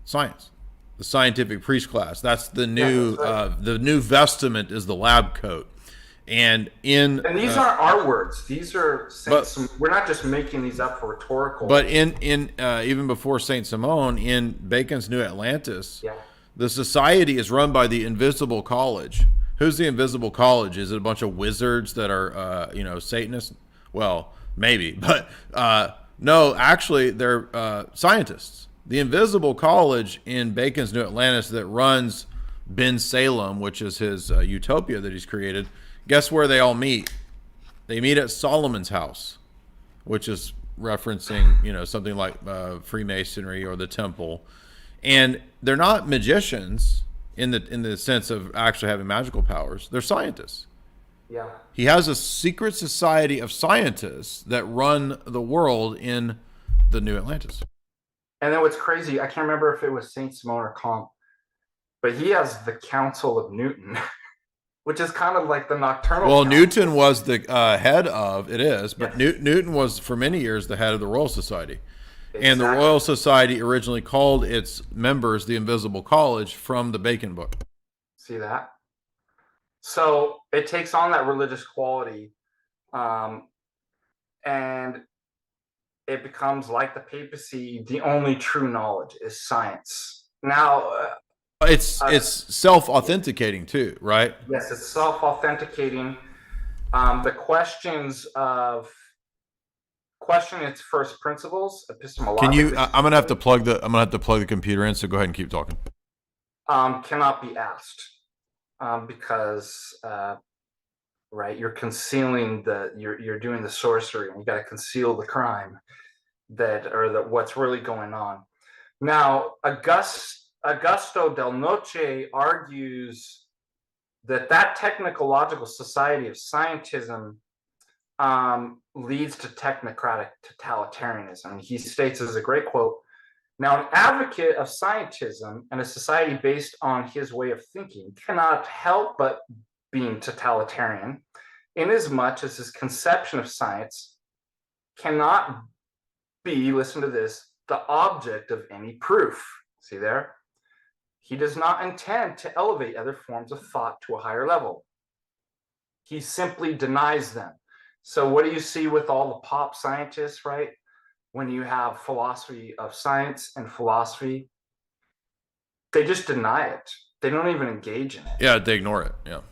Science. The scientific priest class. That's the new the new vestment is the lab coat. And these aren't our words. These are we're not just making these up for rhetorical. But in even before Saint Simon, in Bacon's New Atlantis, the society is run by the Invisible College. Who's the Invisible College? Is it a bunch of wizards that are Satanists? Well, maybe, but no, actually, they're scientists. The Invisible College in Bacon's New Atlantis that runs Ben Salem, which is his utopia that he's created. Guess where they all meet? They meet at Solomon's house, which is referencing, something like Freemasonry or the Temple. And they're not magicians in the sense of actually having magical powers. They're scientists. Yeah. He has a secret society of scientists that run the world in the New Atlantis. And then what's crazy, I can't remember if it was Saint Simon or Comte, but he has the Council of Newton, which is kind of like the nocturnal. Well, council. Newton was the head of it, but Newton was for many years the head of the Royal Society. Exactly. And the Royal Society originally called its members the Invisible College from the Bacon book. See that? So it takes on that religious quality, and it becomes like the papacy. The only true knowledge is science. Now, it's self-authenticating too, right? Yes, it's self-authenticating. The question its first principles, epistemological. Can you? I'm gonna have to plug the computer in. So go ahead and keep talking. Cannot be asked. Because right, you're concealing you're doing the sorcery, and you got to conceal the crime what's really going on. Now, Augusto Del Noce argues that technological society of scientism leads to technocratic totalitarianism. He states, as a great quote, "Now, an advocate of scientism and a society based on his way of thinking cannot help but being totalitarian, inasmuch as his conception of science cannot be," listen to this, "the object of any proof." See there? He does not intend to elevate other forms of thought to a higher level. He simply denies them. So what do you see with all the pop scientists, right? When you have philosophy of science and philosophy, they just deny it. They don't even engage in it. Yeah, they ignore it. Yeah.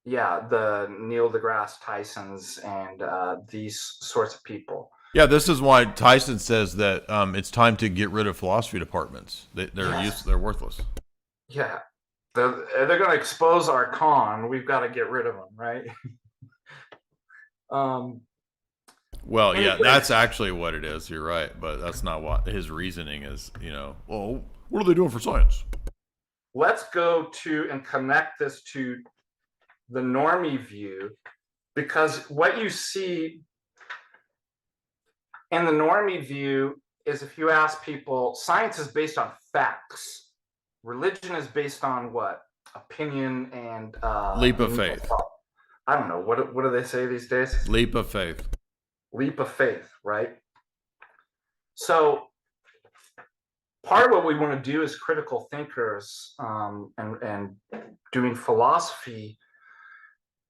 Yeah, the Neil deGrasse Tysons and these sorts of people. Yeah, this is why Tyson says that it's time to get rid of philosophy departments. They're worthless. Yeah, they're going to expose our con. We've got to get rid of them, right? Well, yeah, that's actually what it is. You're right, but that's not what his reasoning is. Well, what are they doing for science? Let's go to and connect this to the normie view, because what you see in the normie view is, if you ask people, science is based on facts. Religion is based on what? Opinion and leap of faith. I don't know. What do they say these days? Leap of faith. Leap of faith, right? So part of what we want to do as critical thinkers and doing philosophy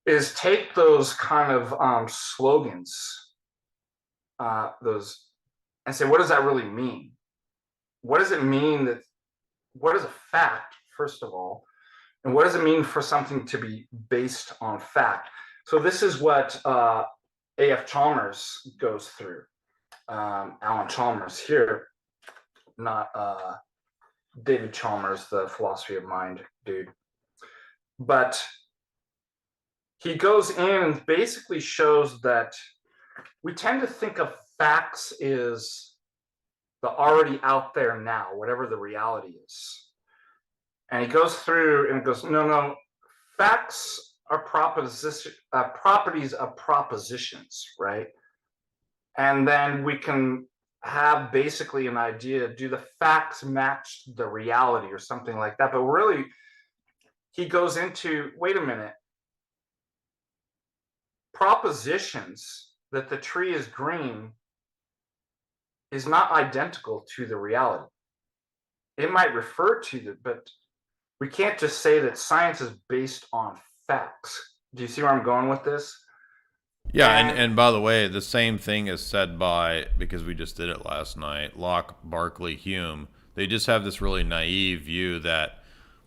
is take those kind of slogans, those, and say, what does that really mean? What does it mean what is a fact, first of all? And what does it mean for something to be based on fact? So this is what A.F. Chalmers goes through. Alan Chalmers here, not David Chalmers, the philosophy of mind dude. But he goes in and basically shows that we tend to think of facts as the already out there now, whatever the reality is. And he goes through and goes, no, facts are properties of propositions, right? And then we can have basically an idea, do the facts match the reality or something like that? But really, he goes into, wait a minute, propositions that the tree is green is not identical to the reality. It might refer to it, but we can't just say that science is based on facts. Do you see where I'm going with this? Yeah, and by the way, the same thing is said by, because we just did it last night, Locke, Berkeley, Hume. They just have this really naive view that,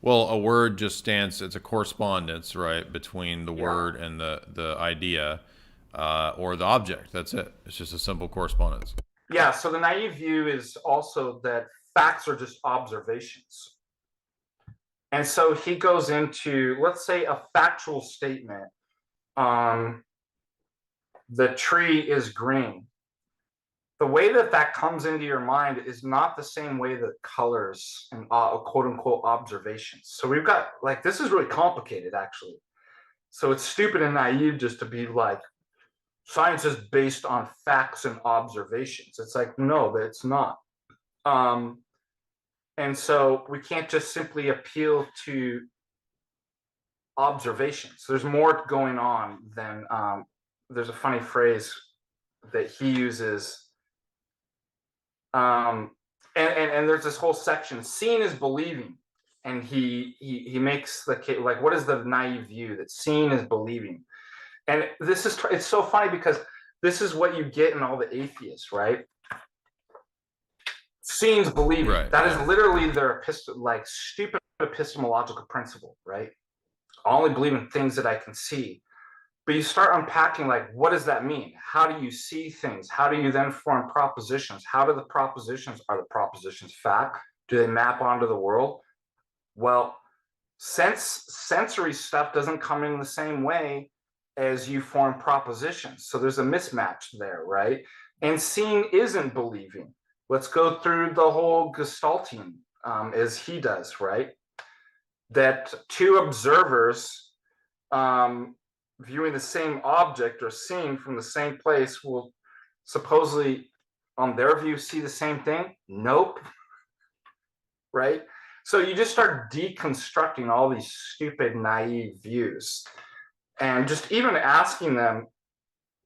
well, a word just stands, it's a correspondence, right, between the word and the idea or the object. That's it. It's just a simple correspondence. Yeah, so the naive view is also that facts are just observations. And so he goes into, let's say, a factual statement. The tree is green. The way that comes into your mind is not the same way that colors and quote unquote observations. So we've got, like, this is really complicated, actually. So it's stupid and naive just to be like, science is based on facts and observations. It's like, no, it's not. And so we can't just simply appeal to observations. There's more going on than, there's a funny phrase that he uses. And there's this whole section, seeing is believing. And he makes the case, like, what is the naive view? That seeing is believing. And it's so funny because this is what you get in all the atheists, right? Seeing is believing. Right. That is literally their stupid epistemological principle, right? I only believe in things that I can see. But you start unpacking, like, what does that mean? How do you see things? How do you then form propositions? Are the propositions fact? Do they map onto the world? Well, sensory stuff doesn't come in the same way as you form propositions. So there's a mismatch there, right? And seeing isn't believing. Let's go through the whole Gestaltian as he does, right? That two observers viewing the same object or seeing from the same place will supposedly, on their view, see the same thing? Nope. Right? So you just start deconstructing all these stupid, naive views and just even asking them,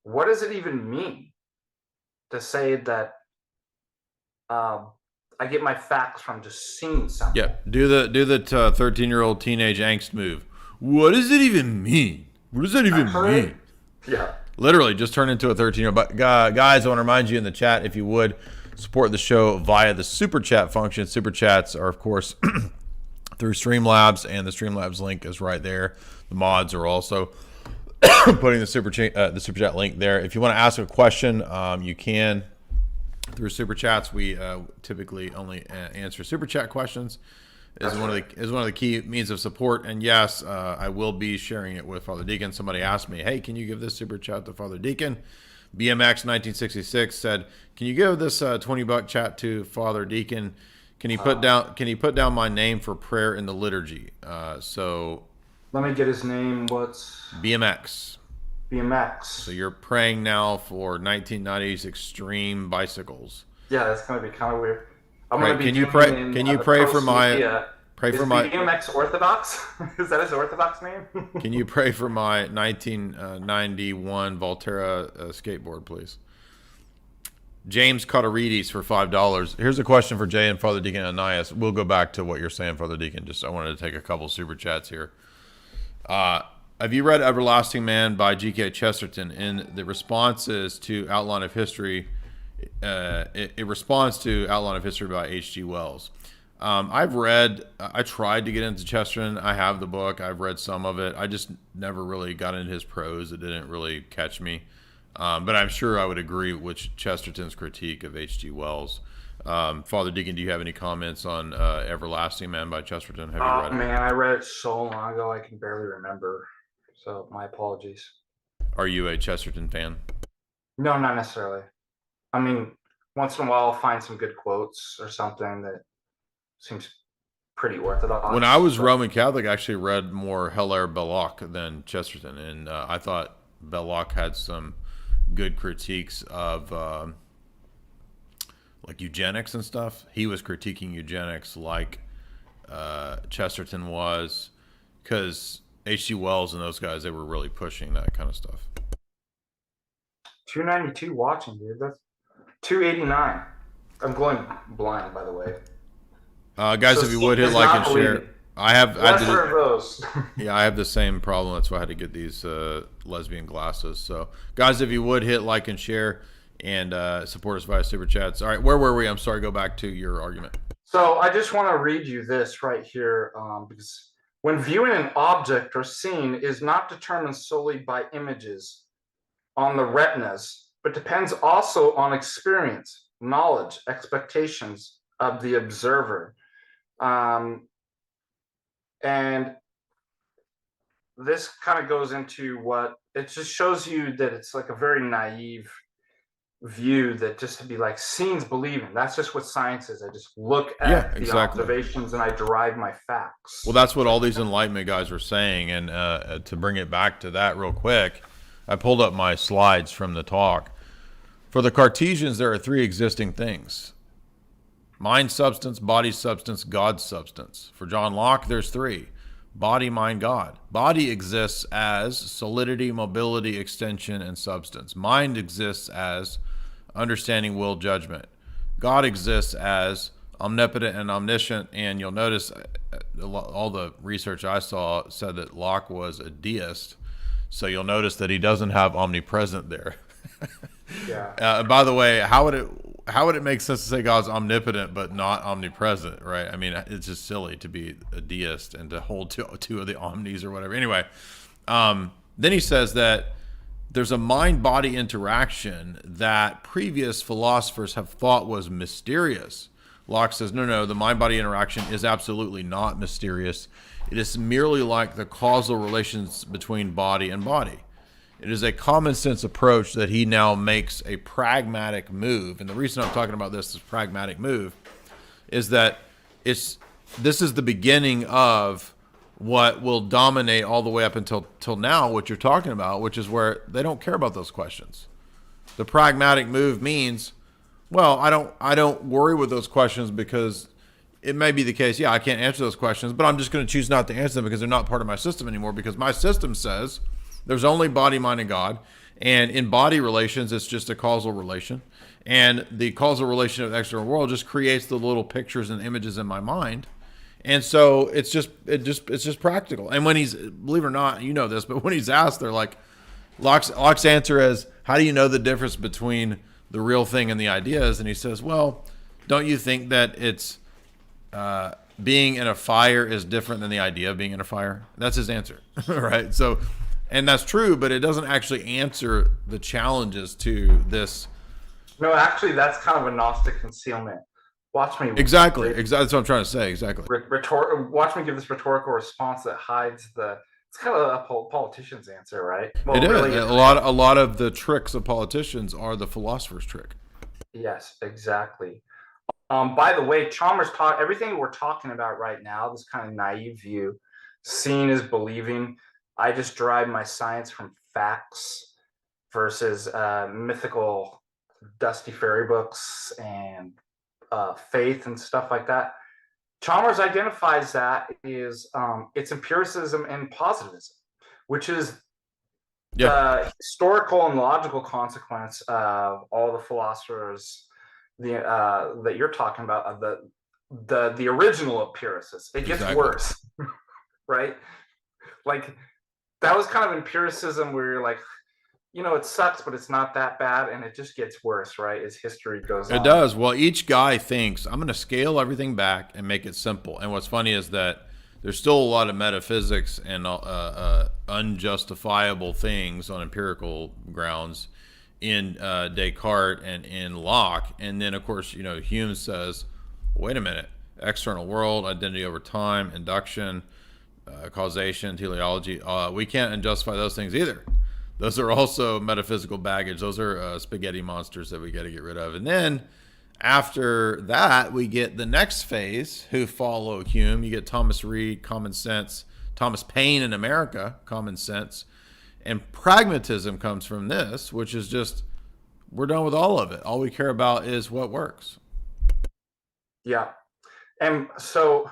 what does it even mean to say that I get my facts from just seeing something? Yeah, do the 13-year-old teenage angst move. What does it even mean? What does that even mean? Yeah. Literally just turned into a 13-year-old. But guys, I want to remind you in the chat, if you would support the show via the super chat function. Super chats are, of course, through Streamlabs, and the Streamlabs link is right there. The mods are also putting the super chat link there. If you want to ask a question, you can through super chats. We typically only answer super chat questions. Is one of the key means of support. And yes, I will be sharing it with Father Deacon. Somebody asked me, "Hey, can you give this super chat to Father Deacon?" BMX 1966 said, "Can you give this $20 chat to Father Deacon? Can you put down my name for prayer in the liturgy?" So let me get his name. What's BMX? BMX. So you're praying now for 1990s extreme bicycles. Yeah, that's gonna be kind of weird. Can you pray for my BMX Orthodox? Is that his Orthodox name? Can you pray for my 1991 Volterra skateboard, please? James Coterides for $5. Here's a question for Jay and Father Deacon Ananias. We'll go back to what you're saying, Father Deacon. I wanted to take a couple super chats here. Have you read Everlasting Man by G.K. Chesterton? In the responses to Outline of History, it responds to Outline of History by H.G. Wells. I tried to get into Chesterton. I have the book. I've read some of it. I just never really got into his prose. It didn't really catch me. But I'm sure I would agree with Chesterton's critique of H.G. Wells. Father Deacon, do you have any comments on Everlasting Man by Chesterton? Have you read it? Man, I read it so long ago I can barely remember. So my apologies. Are you a Chesterton fan? No, not necessarily. I mean, once in a while I'll find some good quotes or something that seems pretty orthodox. When I was Roman Catholic, I actually read more Hilaire Belloc than Chesterton, and I thought Belloc had some good critiques of like eugenics and stuff. He was critiquing eugenics like Chesterton was, because H.G. Wells and those guys, they were really pushing that kind of stuff. 292 watching, dude. That's 289. I'm going blind, by the way. Guys, so if you would hit like and share. I have those. Yeah, I have the same problem. That's why I had to get these lesbian glasses. So, guys, if you would hit like and share and support us via super chats. All right, where were we? I'm sorry. Go back to your argument. So I just want to read you this right here, because when viewing an object or scene is not determined solely by images on the retinas, but depends also on experience, knowledge, expectations of the observer. And this kind of goes into what it just shows you, that it's like a very naive view, that just to be like, seeing's believing. That's just what science is. I just look at the observations and I derive my facts. Well, that's what all these Enlightenment guys are saying. And to bring it back to that real quick, I pulled up my slides from the talk. For the Cartesians, there are three existing things: mind substance, body substance, God substance. For John Locke, there's three: body, mind, God. Body exists as solidity, mobility, extension, and substance. Mind exists as understanding, will, judgment. God exists as omnipotent and omniscient. And you'll notice all the research I saw said that Locke was a deist. So you'll notice that he doesn't have omnipresent there. Yeah. By the way, how would it make sense to say God's omnipotent but not omnipresent, right? I mean, it's just silly to be a deist and to hold two of the omnis or whatever. Anyway, then he says that there's a mind-body interaction that previous philosophers have thought was mysterious. Locke says, no, the mind-body interaction is absolutely not mysterious. It is merely like the causal relations between body and body. It is a common sense approach that he now makes a pragmatic move. And the reason I'm talking about this pragmatic move is that this is the beginning of what will dominate all the way up until now, what you're talking about, which is where they don't care about those questions. The pragmatic move means, well, I don't worry with those questions, because it may be the case, I can't answer those questions, but I'm just going to choose not to answer them because they're not part of my system anymore, because my system says there's only body, mind, and God. And in body relations, it's just a causal relation. And the causal relation of the external world just creates the little pictures and images in my mind. And so it's just practical. And when he's, believe it or not, you know this, but when he's asked, they're like, Locke's answer is, how do you know the difference between the real thing and the ideas? And he says, well, don't you think that it's being in a fire is different than the idea of being in a fire? That's his answer, right? So, and that's true, but it doesn't actually answer the challenges to this. No, actually, that's kind of a Gnostic concealment. Watch me. Exactly. That's what I'm trying to say. Exactly. Watch me give this rhetorical response that hides the. It's kind of a politician's answer, right? Well, it is. Really, a lot of the tricks of politicians are the philosopher's trick. Yes, exactly. By the way, Chalmers taught everything we're talking about right now, this kind of naive view, seeing is believing. I just derive my science from facts versus mythical, dusty fairy books and faith and stuff like that. Chalmers identifies that is it's empiricism and positivism, which is the historical and logical consequence of all the philosophers that you're talking about, of the original empiricists. It gets worse, right? Like that was kind of empiricism where you're like, it sucks, but it's not that bad, and it just gets worse, right? As history goes on. It does. Well, each guy thinks, I'm going to scale everything back and make it simple. And what's funny is that there's still a lot of metaphysics and unjustifiable things on empirical grounds in Descartes and in Locke. And then, of course, Hume says, wait a minute, external world, identity over time, induction, causation, teleology. We can't justify those things either. Those are also metaphysical baggage. Those are spaghetti monsters that we got to get rid of. And then after that, we get the next phase who follow Hume. You get Thomas Reid, common sense, Thomas Paine in America, common sense. And pragmatism comes from this, which is just, we're done with all of it. All we care about is what works. Yeah. And so,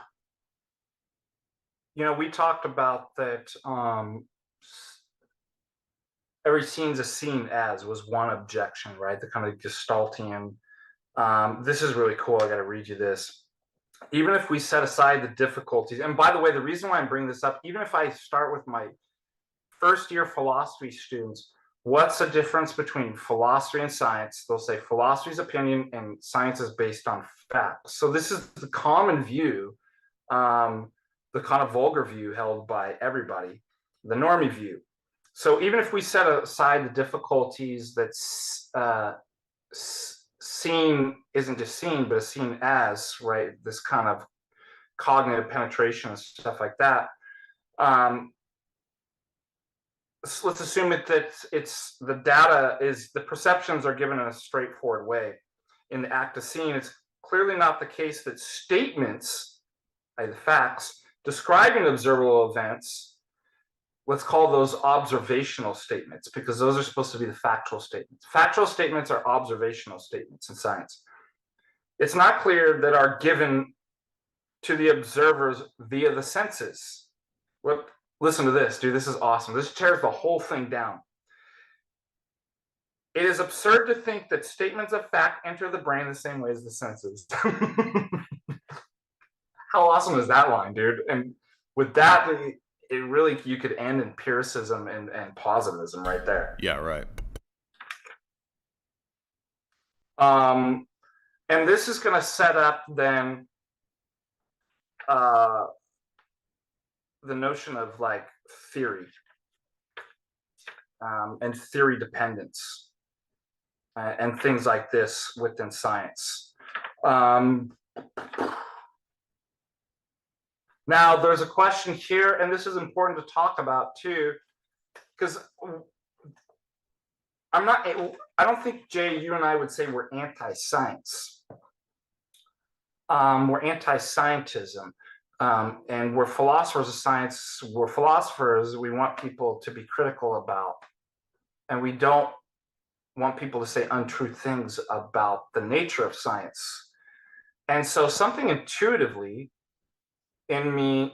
we talked about that every scene's a scene as was one objection, right? The kind of Gestaltian. This is really cool. I got to read you this. Even if we set aside the difficulties, and by the way, the reason why I'm bringing this up, even if I start with my first year philosophy students, what's the difference between philosophy and science? They'll say philosophy is opinion and science is based on facts. So this is the common view, the kind of vulgar view held by everybody, the normie view. So even if we set aside the difficulties that's seen isn't just seen, but is seen as, right, this kind of cognitive penetration and stuff like that, let's assume that it's the data is the perceptions are given in a straightforward way. In the act of seeing, it's clearly not the case that statements, the facts, describing observable events, let's call those observational statements, because those are supposed to be the factual statements. Factual statements are observational statements in science. It's not clear that are given to the observers via the senses. Well, listen to this, dude. This is awesome. This tears the whole thing down. It is absurd to think that statements of fact enter the brain the same way as the senses. How awesome is that line, dude? And with that, it really, you could end empiricism and positivism right there. Yeah, right. And this is going to set up then the notion of like theory and theory dependence and things like this within science. Now, there's a question here, and this is important to talk about too, because I don't think, Jay, you and I would say we're anti-science. We're anti-scientism. And we're philosophers of science. We're philosophers. We want people to be critical about, and we don't want people to say untrue things about the nature of science. And so something intuitively in me,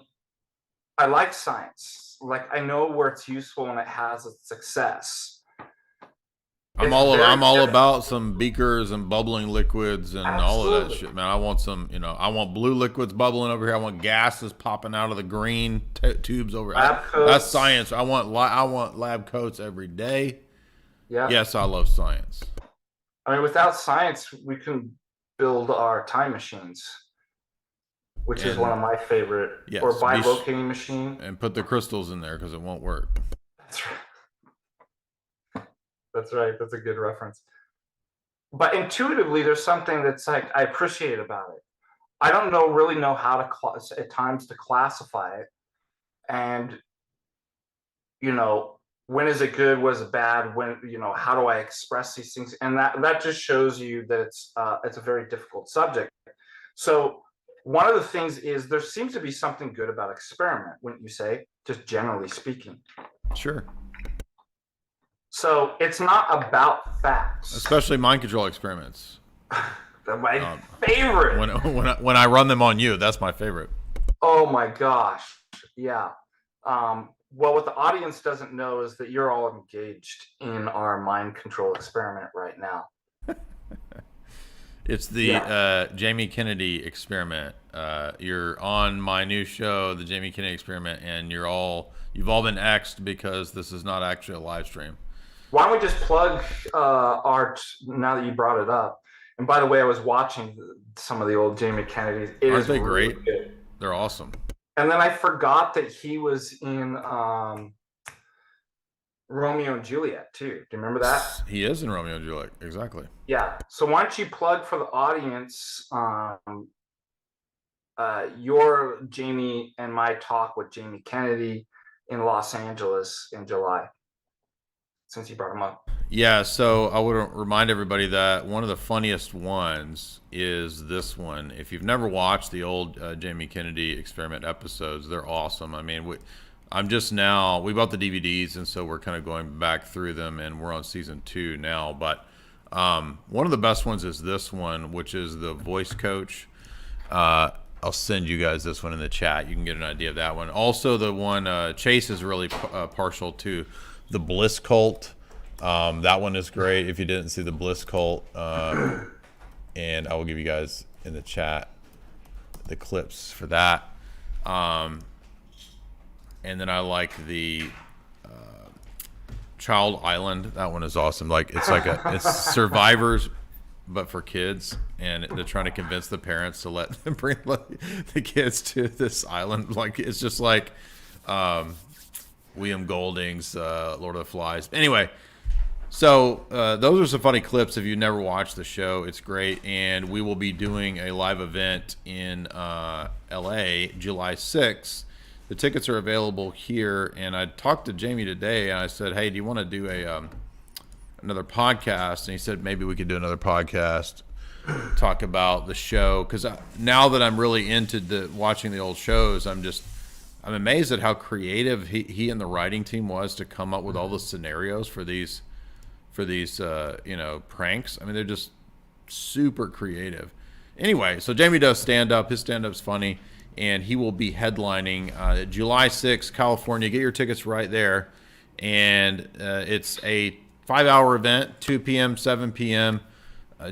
I like science. Like, I know where it's useful and it has its success. It's I'm very all difficult. about some beakers and bubbling liquids and all of that Absolutely. shit, man. I want some, I want blue liquids bubbling over here. I want gases popping out of the green tubes over. Lab That's coats. science. I want lab coats every day. Yeah. Yes, I love science. I mean, without science, we can build our time machines, which is one And of my favorite, or yes, bilocating machine. and put the crystals in there because it won't work. That's right. That's right. That's a good reference. But intuitively, there's something that's like I appreciate about it. I don't really know how to at times to classify it, and when is it good, what is it bad, when how do I express these things, and that just shows you that it's a very difficult subject. So one of the things is there seems to be something good about experiment, wouldn't you say, just generally speaking? Sure. So it's not about facts. Especially mind control experiments. My favorite. When I run them on you, that's my favorite. Oh my gosh. Yeah. Well, what the audience doesn't know is that you're all engaged in our mind control experiment right now. It's the Jamie Kennedy experiment. You're on my new show, the Jamie Kennedy experiment, and you've all been X'd because this is not actually a live stream. Why don't we just plug art now that you brought it up? And by the way, I was watching some of the old Jamie Kennedys. Aren't they really great? Good. They're awesome. And then I forgot that he was in Romeo and Juliet too. Do you remember that? He is in Romeo and Juliet, exactly. Yeah. So why don't you plug for the audience your Jamie and my talk with Jamie Kennedy in Los Angeles in July, since you brought him up. Yeah, so I would remind everybody that one of the funniest ones is this one. If you've never watched the old Jamie Kennedy experiment episodes, they're awesome. I mean, we bought the DVDs, and so we're kind of going back through them, and we're on season 2 now. But one of the best ones is this one, which is the voice coach. I'll send you guys this one in the chat. You can get an idea of that one. Also, the one Chase is really partial to, the Bliss Cult. That one is great if you didn't see the Bliss Cult. And I will give you guys in the chat the clips for that. And then I like the Child Island. That one is awesome. It's survivors, but for kids, and they're trying to convince the parents to let them bring the kids to this island. Like, it's just like William Golding's Lord of the Flies. Anyway, so those are some funny clips. If you never watched the show, it's great. And we will be doing a live event in LA July 6th. The tickets are available here. And I talked to Jamie today, and I said, hey, do you want to do another podcast? And he said maybe we could do another podcast, talk about the show. Because now that I'm really into watching the old shows, I'm amazed at how creative he and the writing team was to come up with all the scenarios for these pranks. I mean, they're just super creative. Anyway, so Jamie does stand up. His stand up's funny, and he will be headlining July 6th, California. Get your tickets right there. And it's a 5-hour event, 2 p.m., 7 p.m.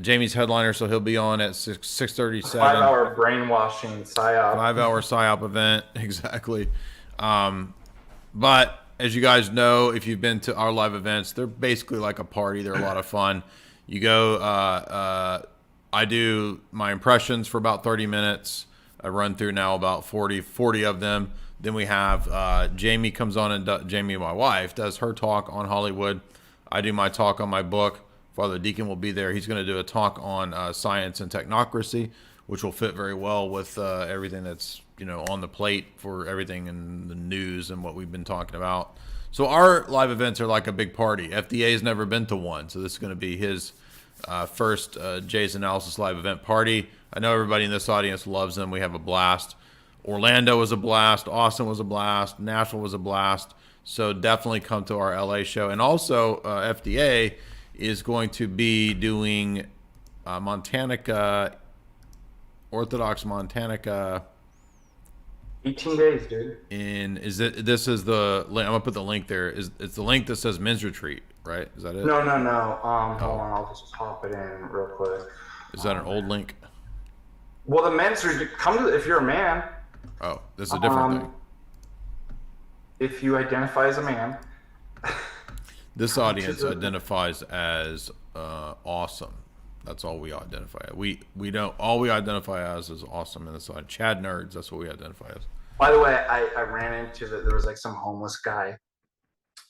Jamie's headliner, so he'll be on at 6:37. 5-hour brainwashing psyop. 5-hour psyop event, exactly. But as you guys know, if you've been to our live events, they're basically like a party. They're a lot of fun. You go, I do my impressions for about 30 minutes. I run through now about 40 of them. Then we have Jamie comes on, and Jamie, my wife, does her talk on Hollywood. I do my talk on my book. Father Deacon will be there. He's going to do a talk on science and technocracy, which will fit very well with everything that's on the plate for everything in the news and what we've been talking about. So our live events are like a big party. FDA has never been to one, so this is going to be his first Jay's Analysis live event party. I know everybody in this audience loves them. We have a blast. Orlando was a blast. Austin was a blast. Nashville was a blast. So definitely come to our LA show. And also FDA is going to be doing MontaNIKA, Orthodox MontaNIKA. 18 days, dude. This is the link. I'm gonna put the link there. It's the link that says men's retreat. right? Is that it? No, no, no. Hold Oh, on, I'll just pop it in real quick. is that an old link? Well, the men's are come to if you're a man. Oh, this is a different thing. Um, if you identify as a man, This come to audience the. identifies as awesome. That's all we identify as. We don't all we identify as is awesome in this side. Chad nerds. That's what we identify as. By the way, I ran into there was like some homeless guy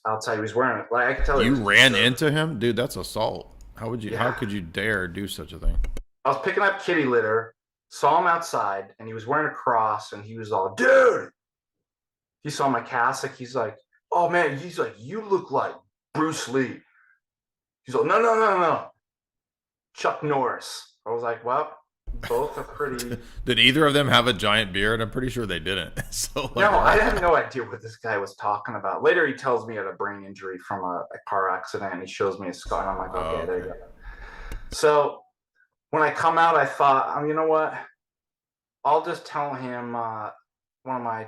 outside. He was wearing like I could tell he You was ran conservative. into him, dude. That's assault. How would you? How Yeah, could you dare do such a thing? I was picking up kitty litter, saw him outside, and he was wearing a cross, and he was all, dude. He saw my cassock. He's like, oh man. He's like, you look like Bruce Lee. He's like, no, no, no, no, Chuck Norris. I was like, well, both are pretty. Did either of them have a giant beard? I'm pretty sure they didn't. So like, No, I what? had no idea what this guy was talking about. Later, he tells me he had a brain injury from a car accident, and he shows me a scar, and I'm like, Oh, okay, there you okay. go. So when I come out, I thought, you know what? I'll just tell him one of my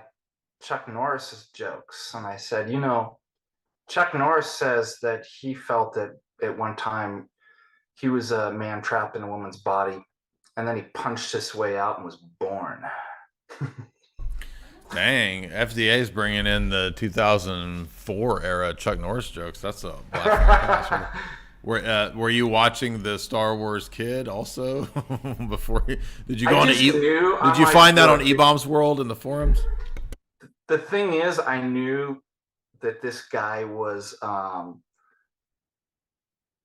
Chuck Norris's jokes, and I said, Chuck Norris says that he felt that at one time he was a man trapped in a woman's body, and then he punched his way out and was born. Dang, FDA is bringing in the 2004 era Chuck Norris jokes. That's a blast from the past. Were you watching the Star Wars Kid also before? Did you I go on to just knew. Did I'm you like, find that on look, eBomb's World in the forums? the thing is, I knew that this guy was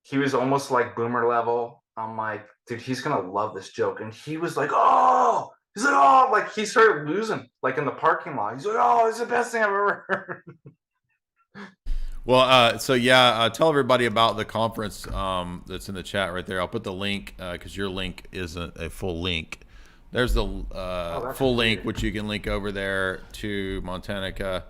he was almost like boomer level. I'm like, dude, he's gonna love this joke. And he was like, oh, he's like, oh, like he started losing, like in the parking lot. He's like, oh, it's the best thing I've ever heard. Well, so yeah, tell everybody about the conference that's in the chat right there. I'll put the link because your link isn't a full link. There's the Oh, that's full link, weird. which you can link over there to MontaNIKA.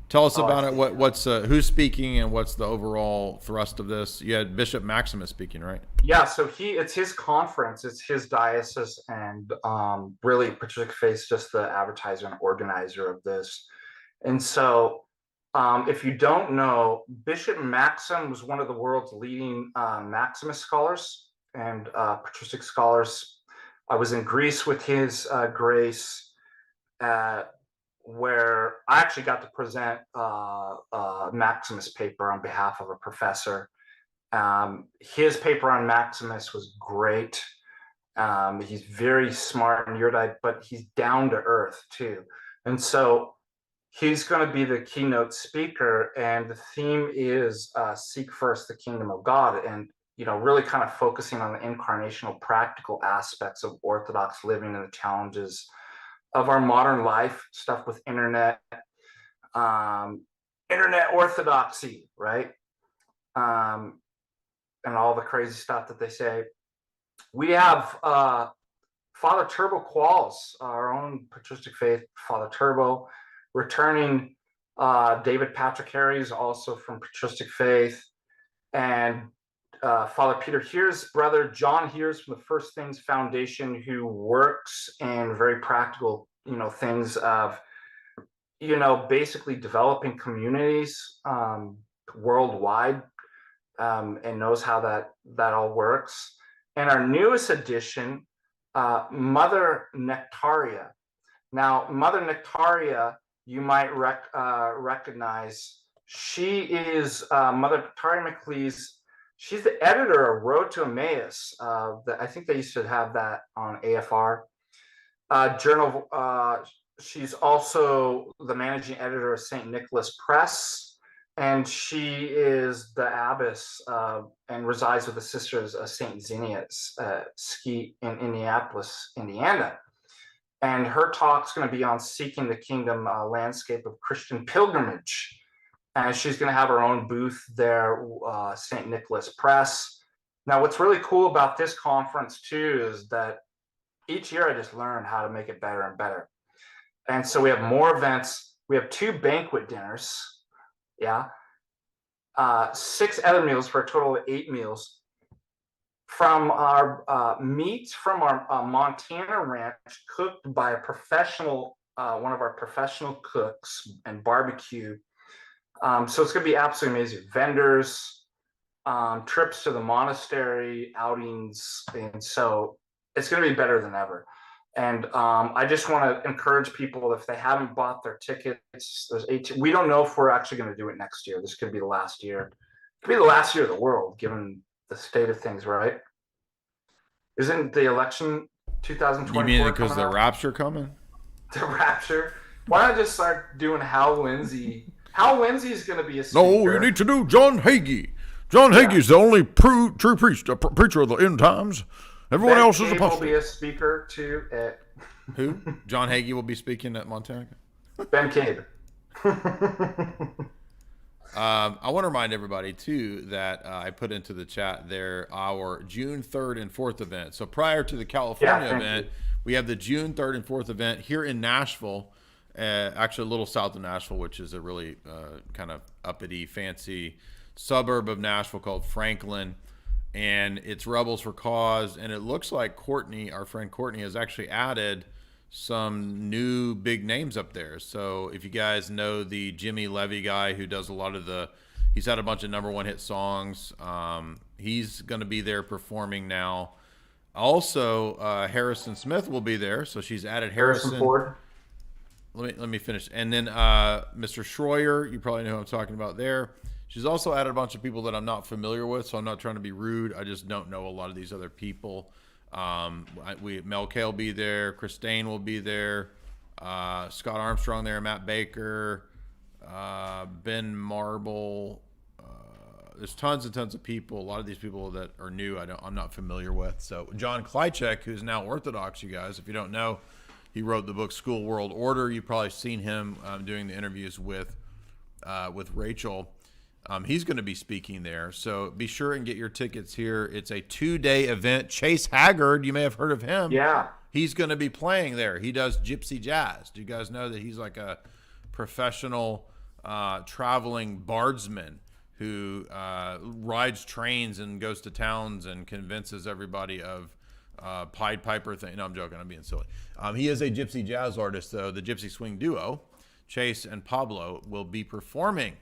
Tell us Oh, I about it. see. What's who's speaking and what's the overall thrust of this? You had Bishop Maximus speaking, right? Yeah, so it's his conference, it's his diocese, and really Patrick Faith's just the advertiser and organizer of this. And so if you don't know, Bishop Maxim was one of the world's leading Maximus scholars and patristic scholars. I was in Greece with his grace, where I actually got to present a Maximus paper on behalf of a professor. His paper on Maximus was great. He's very smart and erudite, but he's down to earth too. And so he's going to be the keynote speaker, and the theme is seek first the kingdom of God, and really kind of focusing on the incarnational practical aspects of Orthodox living and the challenges of our modern life, stuff with um, internet orthodoxy, right? And all the crazy stuff that they say. We have Father Turbo Qualls, our own patristic faith, Father Turbo, returning David Patrick Harries, also from patristic faith, and Father Peter Here's brother John Here's from the First Things Foundation, who works in very practical, things of, basically developing communities worldwide, and knows how that all works. And our newest addition, Mother Nectaria. Now, Mother Nectaria, you might recognize. She is Mother Nectaria McLeese. She's the editor of Road to Emmaus. I think they used to have that on AFR journal. She's also the managing editor of St. Nicholas Press, and she is the abbess and resides with the Sisters of St. Xenia's Ski in Indianapolis, Indiana. And her talk's going to be on seeking the kingdom landscape of Christian pilgrimage. And she's going to have her own booth there, St. Nicholas Press. Now, what's really cool about this conference, too, is that each year I just learn how to make it better and better. And so we have more events. We have 2 banquet dinners. Yeah. 6 other meals for a total of 8 meals. From our meats from our Montana ranch, cooked by a professional, one of our professional cooks, and barbecue. So it's going to be absolutely amazing. Vendors, trips to the monastery, outings, and so it's going to be better than ever. And I just want to encourage people, if they haven't bought their tickets, we don't know if we're actually going to do it next year. This could be the last year. It could be the last year of the world, given the state of things, right? Isn't the election 2024? You mean because the rapture coming? The rapture? Why not just start doing Hal Lindsey? Hal Lindsey's going to be a speaker. No, you need to do John Hagee. John Hagee's the only true preacher of the end times. Everyone else is apostle. Ben Cade will be a speaker too. Who? John Hagee will be speaking at MontaNIKA? Ben Cade. I want to remind everybody, too, that I put into the chat there our June 3rd and 4th event. So prior to the California event, we have the June 3rd and 4th event here in Nashville, actually a little south of Nashville, which is a really kind of uppity, fancy suburb of Nashville called Franklin. And it's Rebels for Cause. And it looks like Courtney, our friend Courtney, has actually added some new big names up there. So if you guys know the Jimmy Levy guy who does a lot of he's had a bunch of #1 hit songs. He's going to be there performing now. Also, Harrison Smith will be there. So she's added Harrison Ford. Let me finish. And then Mr. Schroyer, you probably know who I'm talking about there. She's also added a bunch of people that I'm not familiar with, so I'm not trying to be rude. I just don't know a lot of these other people. Mel K will be there. Christine will be there. Scott Armstrong there. Matt Baker. Ben Marble. There's tons and tons of people. A lot of these people that are new, I'm not familiar with. So John Klychek, who's now Orthodox, you guys, if you don't know, he wrote the book School World Order. You've probably seen him doing the interviews with Rachel. He's going to be speaking there. So be sure and get your tickets here. It's a 2-day event. Chase Haggard, you may have heard of him. Yeah. He's going to be playing there. He does gypsy jazz. Do you guys know that he's like a professional traveling bardsman who rides trains and goes to towns and convinces everybody of Pied Piper thing? No, I'm joking. I'm being silly. He is a gypsy jazz artist, though. The Gypsy Swing Duo, Chase and Pablo, will be performing.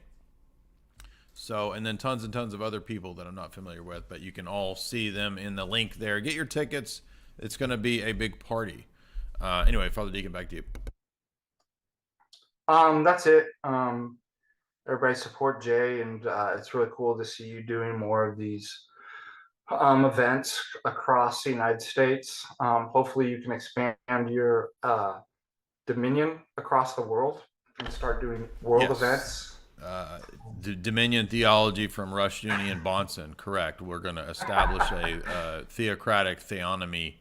So, and then tons and tons of other people that I'm not familiar with, but you can all see them in the link there. Get your tickets. It's going to be a big party. Anyway, Father Deacon, back to you. That's it. Everybody support Jay, and it's really cool to see you doing more of these events across the United States. Hopefully you can expand your dominion across the world and start doing world events. The Dominion theology from Rush, Uni, and Bonson, correct. We're going to establish a theocratic theonomy,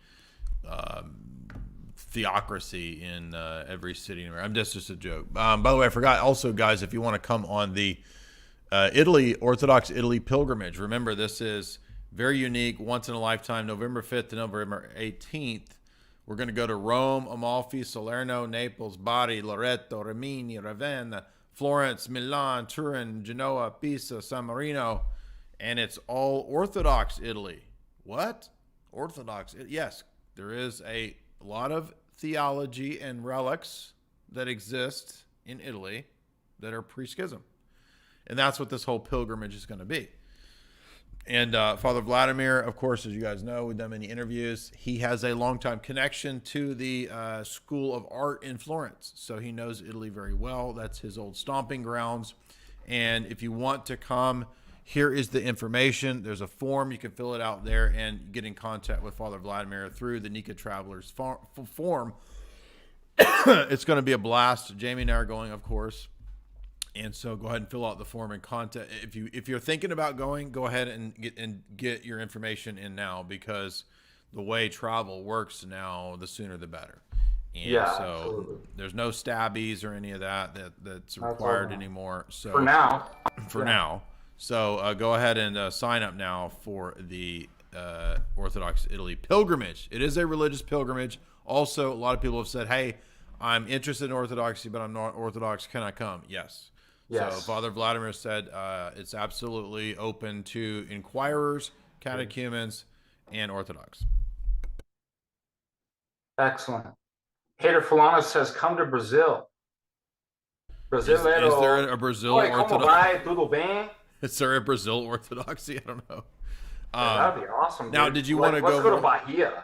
theocracy in every city. I'm just a joke. By the way, I forgot also, guys, if you want to come on the Orthodox Italy pilgrimage, remember this is very unique, once in a lifetime, November 5th to November 18th. We're going to go to Rome, Amalfi, Salerno, Naples, Bari, Loreto, Rimini, Ravenna, Florence, Milan, Turin, Genoa, Pisa, San Marino, and it's all Orthodox Italy. What? Orthodox? Yes, there is a lot of theology and relics that exist in Italy that are pre-schism. And that's what this whole pilgrimage is going to be. And Father Vladimir, of course, as you guys know, we've done many interviews. He has a longtime connection to the School of Art in Florence. So he knows Italy very well. That's his old stomping grounds. And if you want to come, here is the information. There's a form. You can fill it out there and get in contact with Father Vladimir through the Nika Travelers form. It's going to be a blast. Jamie and I are going, of course. And so go ahead and fill out the form and contact. If you're thinking about going, go ahead and get your information in now, because the way travel works now, the sooner the better. And yeah, so absolutely. There's no stabbies or any of that's required anymore. So for now. So go ahead and sign up now for the Orthodox Italy pilgrimage. It is a religious pilgrimage. Also, a lot of people have said, hey, I'm interested in Orthodoxy, but I'm not Orthodox. Can I come? Yes. Yes. So Father Vladimir said it's absolutely open to inquirers, catechumens, and Orthodox. Excellent. Hater Fulano says, come to Brazil. Is there a Brazil Oi, Orthodox? como vai? Tudo bem? Is there a Brazil orthodoxy? I don't know. That would be awesome. Now, dude. did you want to Let's go go to Bahia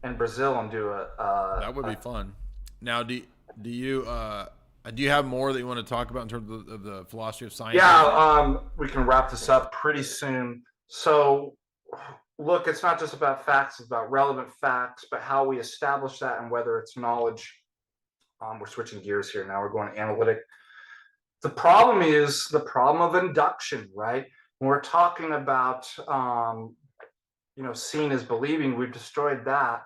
in Brazil and do That would be fun. Now, do you have more that you want to talk about in terms of the philosophy of science? Yeah, we can wrap this up pretty soon. So, look, it's not just about facts; it's about relevant facts, but how we establish that and whether it's knowledge. We're switching gears here now. We're going analytic. The problem is the problem of induction, right? When we're talking about seeing is believing, we've destroyed that.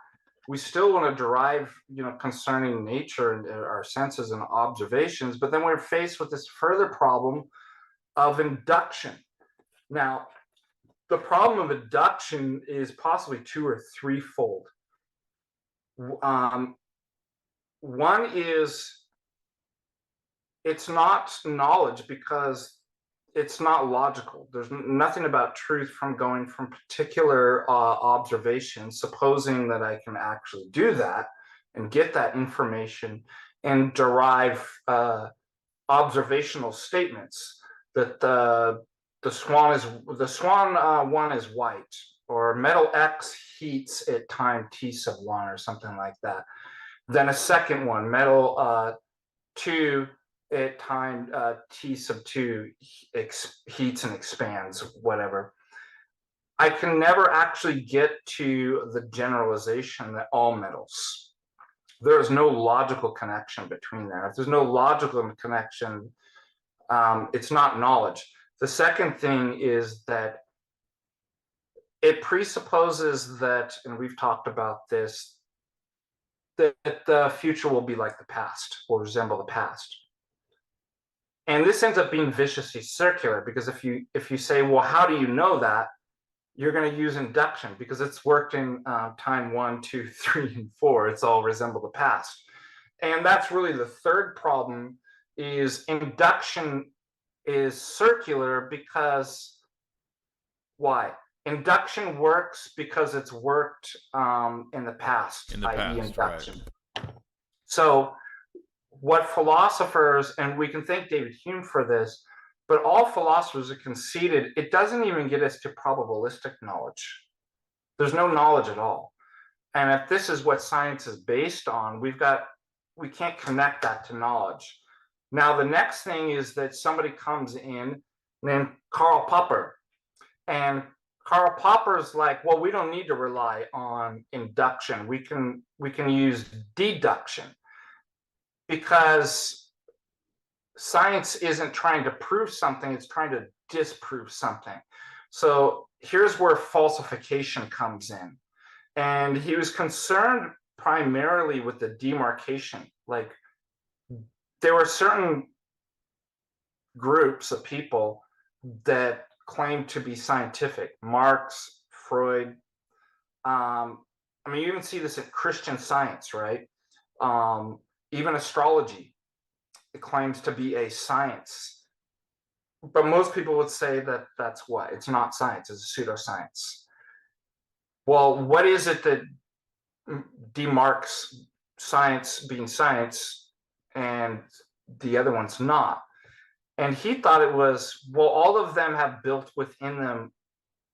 We still want to derive, concerning nature and our senses and observations, but then we're faced with this further problem of induction. Now, the problem of induction is possibly two or threefold. One is it's not knowledge because it's not logical. There's nothing about truth from going from particular observations, supposing that I can actually do that and get that information and derive observational statements that the swan one is white, or metal X heats at time T sub 1, or something like that. Then a second one, metal 2 at time T sub 2 heats and expands, whatever. I can never actually get to the generalization that all metals. There is no logical connection between that. If there's no logical connection, it's not knowledge. The second thing is that it presupposes that, and we've talked about this, that the future will be like the past, will resemble the past. And this ends up being viciously circular, because if you say, well, how do you know that? You're going to use induction, because it's worked in time 1, 2, 3, and 4. It's all resemble the past. And that's really the third problem, is induction is circular because why? Induction works because it's worked in the past, i.e. induction. Right. So what philosophers, and we can thank David Hume for this, but all philosophers have conceded it doesn't even get us to probabilistic knowledge. There's no knowledge at all. And if this is what science is based on, we can't connect that to knowledge. Now, the next thing is that somebody comes in named Karl Popper. And Karl Popper's like, well, we don't need to rely on induction. We can use deduction, because science isn't trying to prove something, it's trying to disprove something. So here's where falsification comes in. And he was concerned primarily with the demarcation. Like, there were certain groups of people that claimed to be scientific. Marx, Freud. You even see this in Christian Science, right? Even astrology, it claims to be a science. But most people would say that that's what? It's not science, it's a pseudoscience. Well, what is it that demarks science being science and the other one's not? And he thought it was, well, all of them have built within them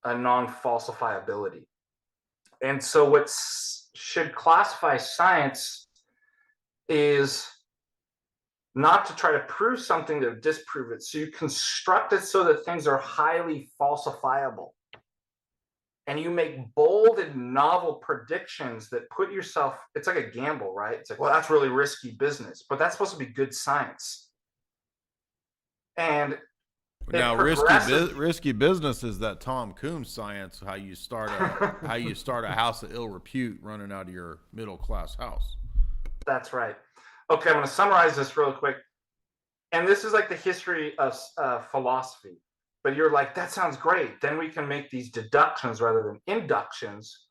a non-falsifiability. And so what should classify science is not to try to prove something to disprove it. So you construct it so that things are highly falsifiable. And you make bold and novel predictions that put yourself, it's like a gamble, right? It's like, well, that's really risky business, but that's supposed to be good science. And now, risky business is that Tom Coombs science, how you start a house of ill repute running out of your middle class house. That's right. Okay, I'm going to summarize this real quick. And this is like the history of philosophy. But you're like, that sounds great. Then we can make these deductions rather than inductions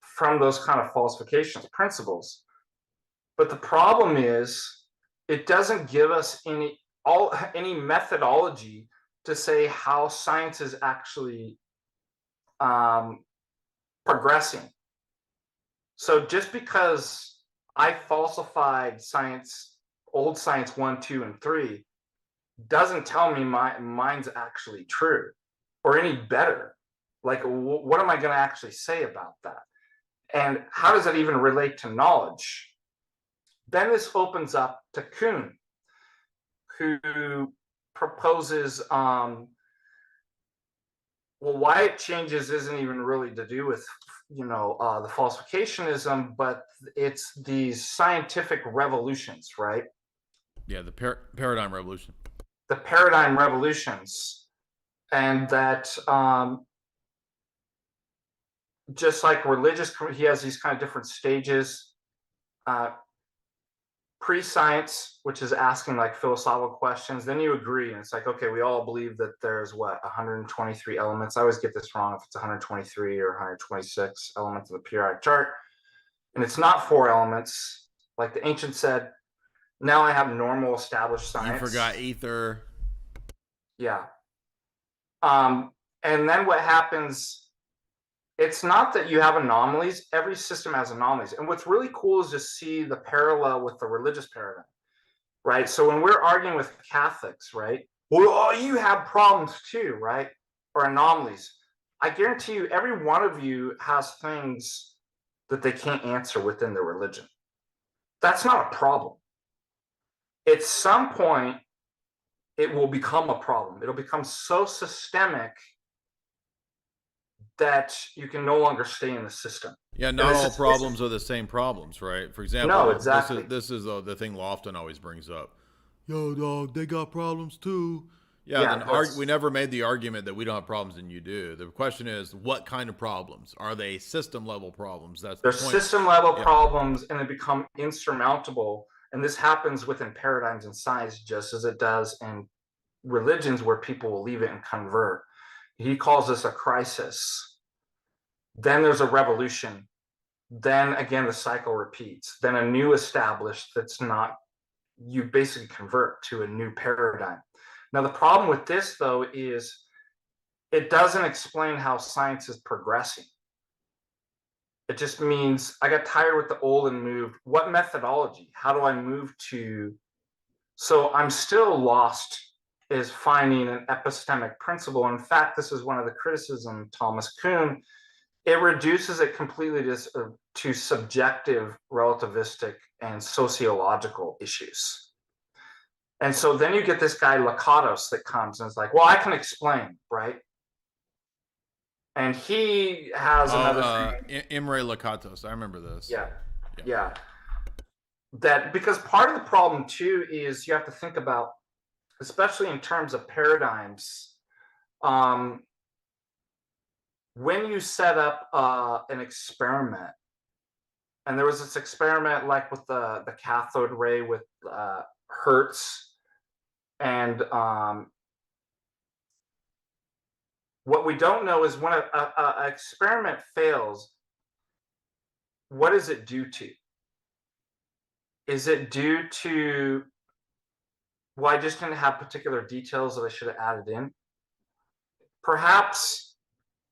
from those kind of falsifications principles. But the problem is, it doesn't give us any methodology to say how science is actually progressing. So just because I falsified science, old science 1, 2, and 3, doesn't tell me mine's actually true or any better. Like, what am I going to actually say about that? And how does that even relate to knowledge? Then this opens up to Kuhn, who proposes, why it changes isn't even really to do with, the falsificationism, but it's these scientific revolutions, right? Yeah, the paradigm revolution. The paradigm revolutions, and that just like religious, he has these kind of different stages. Pre-science, which is asking like philosophical questions, then you agree, and it's like, okay, we all believe that there's 123 elements. I always get this wrong if it's 123 or 126 elements of the periodic chart, and it's not 4 elements like the ancients said. Now I have normal established science. You forgot ether. Yeah. And then what happens, it's not that you have anomalies. Every system has anomalies. And what's really cool is to see the parallel with the religious paradigm, right? So when we're arguing with Catholics, right? Well, you have problems too, right? Or anomalies. I guarantee you, every one of you has things that they can't answer within their religion. That's not a problem. At some point, it will become a problem. It'll become so systemic that you can no longer stay in the system. Yeah, not all problems are the same problems, right? For example, no, exactly. This is the thing Lofton always brings up. Yo, dog, they got problems too. Yeah, we never made the argument that we don't have problems and you do. The question is, what kind of problems? Are they system level problems? They're system level problems, and they become insurmountable. And this happens within paradigms in science just as it does in religions, where people will leave it and convert. He calls this a crisis. Then there's a revolution. Then again, the cycle repeats. Then a new established that's not, you basically convert to a new paradigm. Now, the problem with this, though, is it doesn't explain how science is progressing. It just means I got tired with the old and moved. What methodology? How do I move to? So I'm still lost is finding an epistemic principle. In fact, this is one of the criticisms of Thomas Kuhn. It reduces it completely to subjective, relativistic, and sociological issues. And so then you get this guy Lakatos that comes and is like, well, I can explain, right? And he has another Imre Lakatos. I remember this. Yeah. That, because part of the problem too is you have to think about, especially in terms of paradigms, when you set up an experiment, and there was this experiment like with the cathode ray with Hertz, and what we don't know is when an experiment fails, what is it due to? Is it due to, well, I just didn't have particular details that I should have added in? Perhaps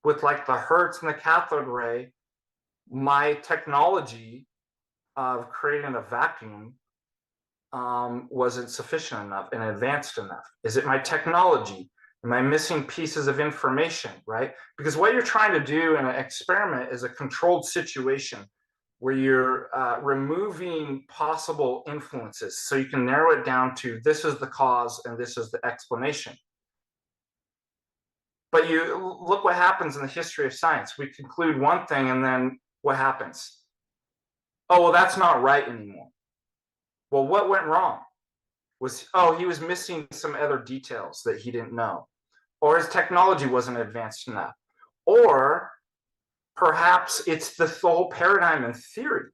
with like the Hertz and the cathode ray, my technology of creating a vacuum wasn't sufficient enough and advanced enough. Is it my technology? Am I missing pieces of information, right? Because what you're trying to do in an experiment is a controlled situation where you're removing possible influences, so you can narrow it down to this is the cause and this is the explanation. But you look what happens in the history of science. We conclude one thing, and then what happens? Oh, well, that's not right anymore. Well, what went wrong? He was missing some other details that he didn't know, or his technology wasn't advanced enough, or perhaps it's the whole paradigm and theory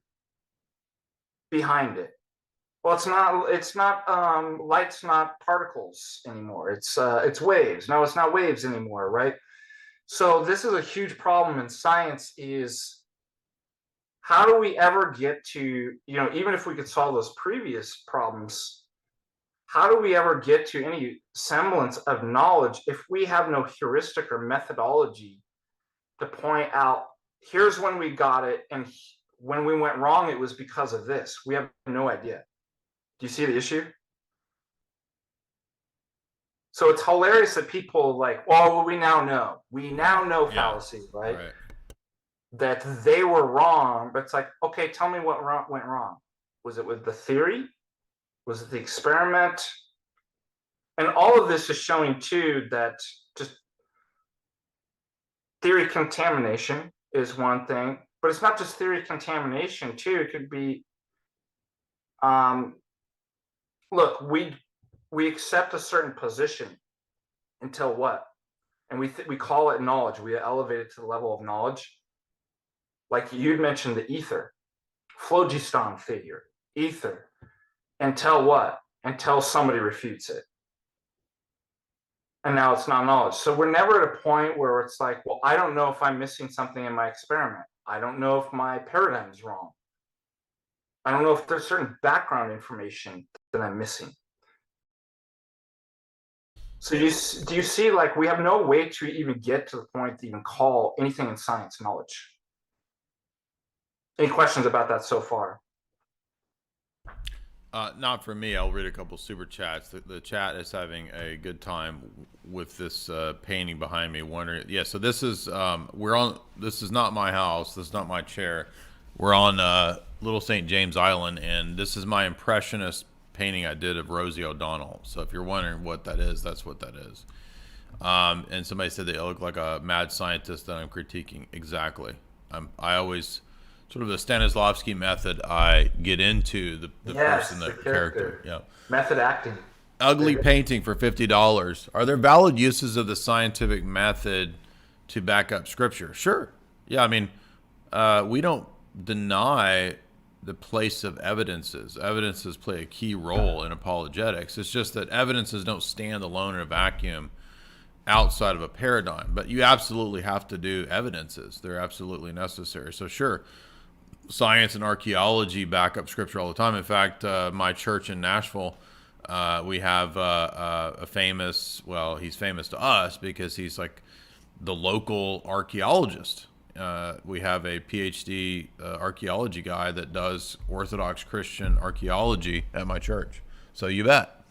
behind it. Well, it's not light's not particles anymore. It's waves. No, it's not waves anymore, right? So this is a huge problem in science, is how do we ever get to, even if we could solve those previous problems, how do we ever get to any semblance of knowledge if we have no heuristic or methodology to point out, here's when we got it, and when we went wrong, it was because of this. We have no idea. Do you see the issue? So it's hilarious that people like, oh, well, we now know fallacy, right? That they were wrong, but it's like, okay, tell me what went wrong. Was it with the theory? Was it the experiment? And all of this is showing too that just theory contamination is one thing, but it's not just theory contamination too. It could be, look, we accept a certain position until what? And we call it knowledge. We elevate it to the level of knowledge. Like you'd mentioned the ether, phlogiston figure, ether. Until what? Until somebody refutes it. And now it's not knowledge. So we're never at a point where it's like, well, I don't know if I'm missing something in my experiment. I don't know if my paradigm is wrong. I don't know if there's certain background information that I'm missing. So do you see, like, we have no way to even get to the point to even call anything in science knowledge. Any questions about that so far? Not for me. I'll read a couple super chats. The chat is having a good time with this painting behind me. Wondering, yeah. So this is This is not my house. This is not my chair. We're on Little St. James Island, and this is my impressionist painting I did of Rosie O'Donnell. So if you're wondering what that is, that's what that is. And somebody said they look like a mad scientist that I'm critiquing. Exactly. I always, sort of the Stanislavski method, I get into the person, the character. Yeah. Method acting. Ugly painting for $50. Are there valid uses of the scientific method to back up scripture? Sure. Yeah, I mean, we don't deny the place of evidences. Evidences play a key role in apologetics. It's just that evidences don't stand alone in a vacuum outside of a paradigm. But you absolutely have to do evidences. They're absolutely necessary. So sure, science and archaeology back up scripture all the time. In fact, my church in Nashville, we have a famous, well, he's famous to us because he's like the local archaeologist. We have a PhD archaeology guy that does Orthodox Christian archaeology at my church. So you bet.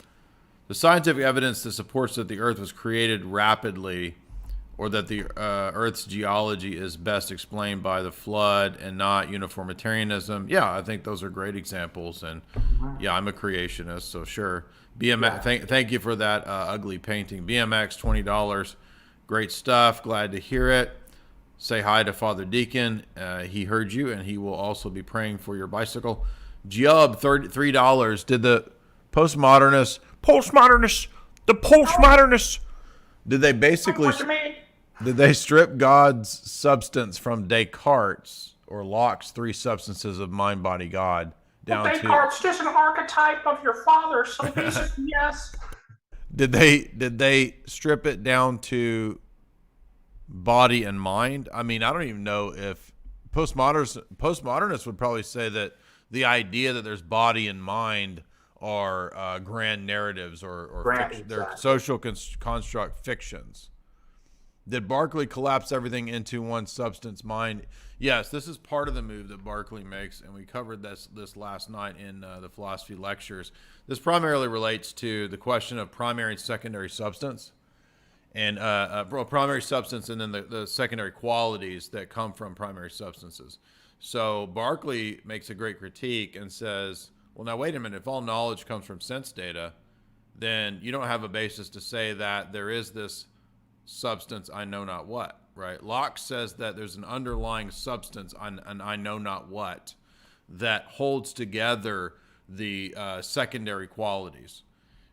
The scientific evidence that supports that the earth was created rapidly, or that the Earth's geology is best explained by the flood and not uniformitarianism. Yeah, I think those are great examples. And yeah, I'm a creationist, so sure. BMX, thank you for that ugly painting. BMX, $20. Great stuff. Glad to hear it. Say hi to Father Deacon. He heard you, and he will also be praying for your bicycle. Jub, $3. Did the postmodernists, did they basically... Did they strip God's substance from Descartes or Locke's three substances of mind, body, God down to... Descartes is just an archetype of your father, so basically, yes. Did they strip it down to body and mind? I mean, I don't even know if postmodernists would probably say that the idea that there's body and mind are grand narratives or Exactly. They're social construct fictions. Did Berkeley collapse everything into one substance, mind? Yes, this is part of the move that Berkeley makes, and we covered this last night in the philosophy lectures. This primarily relates to the question of primary and secondary substance, and primary substance, and then the secondary qualities that come from primary substances. So Berkeley makes a great critique and says, well, now wait a minute, if all knowledge comes from sense data, then you don't have a basis to say that there is this substance I know not what, right? Locke says that there's an underlying substance, an I know not what, that holds together the secondary qualities.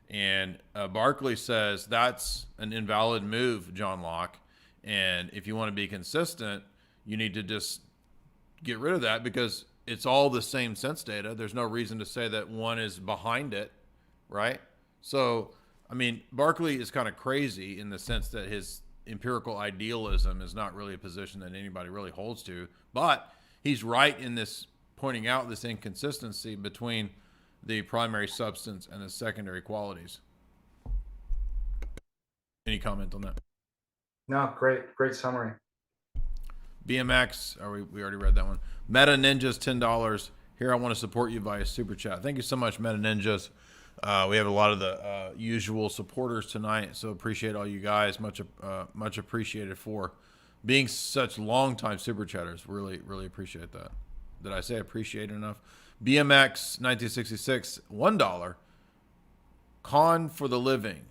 And Berkeley says that's an invalid move, John Locke. And if you want to be consistent, you need to just get rid of that because it's all the same sense data. There's no reason to say that one is behind it, right? So I mean, Berkeley is kind of crazy in the sense that his empirical idealism is not really a position that anybody really holds to, but he's right in this, pointing out this inconsistency between the primary substance and the secondary qualities. Any comment on that? No, great summary. BMX, we already read that one. Meta Ninjas, $10. Here, I want to support you via Super Chat. Thank you so much, Meta Ninjas. We have a lot of the usual supporters tonight, so appreciate all you guys. Much appreciated for being such long-time super chatters. Really, really appreciate that. Did I say appreciate enough? BMX 1966, $1. Con for the living.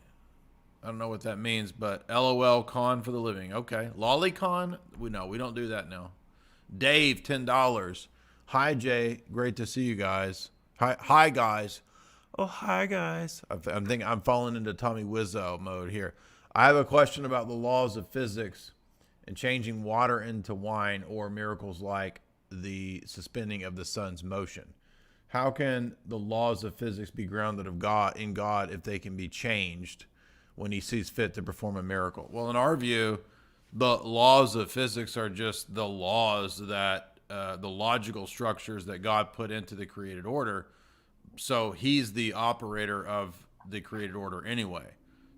I don't know what that means, but LOL con for the living. Okay. Lolicon? We don't do that now. Dave, $10. Hi, Jay. Great to see you guys. Hi guys. Oh, hi, guys. I'm falling into Tommy Wiseau mode here. I have a question about the laws of physics and changing water into wine, or miracles like the suspending of the sun's motion. How can the laws of physics be grounded in God if they can be changed when he sees fit to perform a miracle? Well, in our view, the laws of physics are just the laws that the logical structures that God put into the created order. So he's the operator of the created order anyway.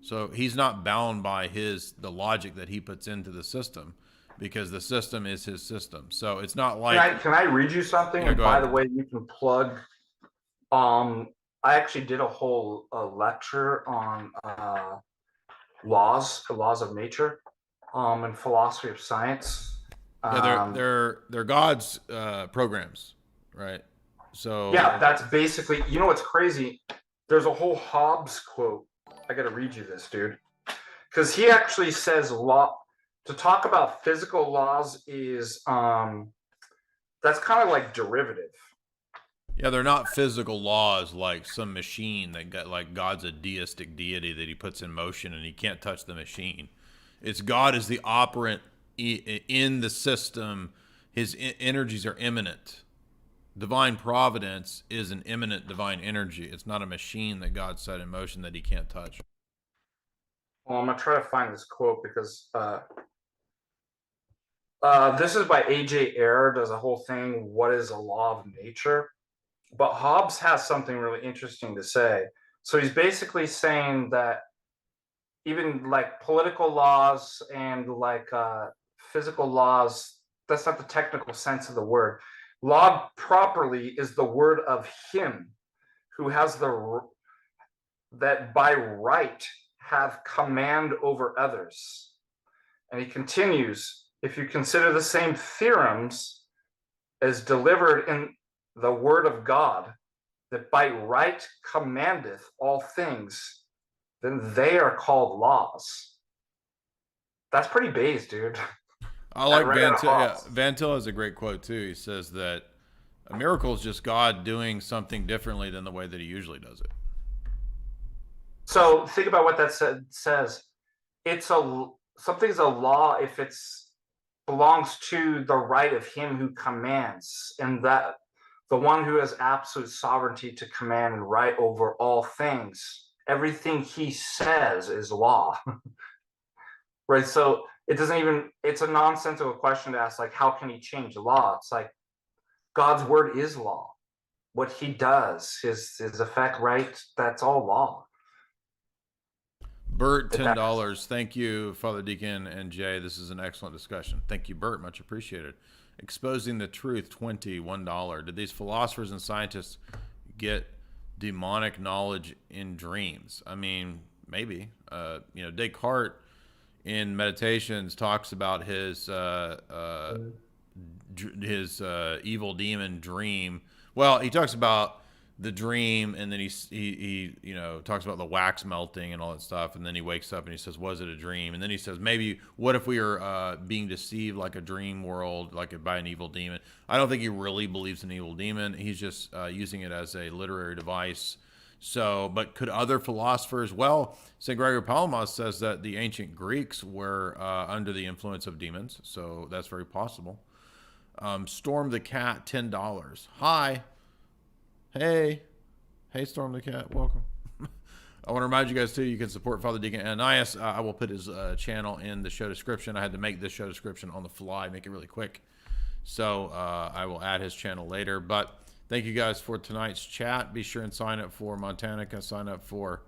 So he's not bound by the logic that he puts into the system, because the system is his system. So it's not like... Can I read you something? Yeah, and go by ahead. the way, you can plug. I actually did a whole lecture on laws of nature, and philosophy of science. Yeah, they're God's programs, right? So Yeah, that's basically. You know what's crazy? There's a whole Hobbes quote. I got to read you this, dude, because he actually says law. To talk about physical laws is that's kind of like derivative. yeah, they're not physical laws like some machine that got, like, God's a deistic deity that he puts in motion and he can't touch the machine. It's God is the operant in the system. His energies are immanent. Divine providence is an immanent divine energy. It's not a machine that God set in motion that he can't touch. Well, I'm gonna try to find this quote because this is by A.J. Ayer. Does a whole thing. What is a law of nature? But Hobbes has something really interesting to say. So he's basically saying that even like political laws and like physical laws, that's not the technical sense of the word. Law properly is the word of him who has that by right have command over others. And he continues, if you consider the same theorems as delivered in the word of God, that by right commandeth all things, then they are called laws. That's pretty base, dude. I like Van Til. Yeah, Van Til has a great quote too. He says that a miracle is just God doing something differently than the way that he usually does it. So think about what that says. Something's a law if it's belongs to the right of him who commands, and that the one who has absolute sovereignty to command and right over all things. Everything he says is law. Right? So it's a nonsensical question to ask, like, how can he change the law? It's like God's word is law. What he does, his effect, right? That's all law. Bert, $10. Thank you, Father Deacon and Jay. This is an excellent discussion. Thank you, Bert. Much appreciated. Exposing the truth, $21. Did these philosophers and scientists get demonic knowledge in dreams? I mean, maybe. Descartes in Meditations talks about his evil demon dream. Well, he talks about the dream, and then he talks about the wax melting and all that stuff, and then he wakes up and he says, was it a dream? And then he says, maybe, what if we are being deceived like a dream world, like by an evil demon? I don't think he really believes in an evil demon. He's just using it as a literary device. So, but could other philosophers? Well, St. Gregory Palamas says that the ancient Greeks were under the influence of demons, so that's very possible. Storm the Cat, $10. Hi. Hey, Storm the Cat, welcome. I want to remind you guys too, you can support Father Deacon Ananias. I will put his channel in the show description. I had to make this show description on the fly, make it really quick. So I will add his channel later. But thank you guys for tonight's chat. Be sure and sign up for MontaNIKA, sign up for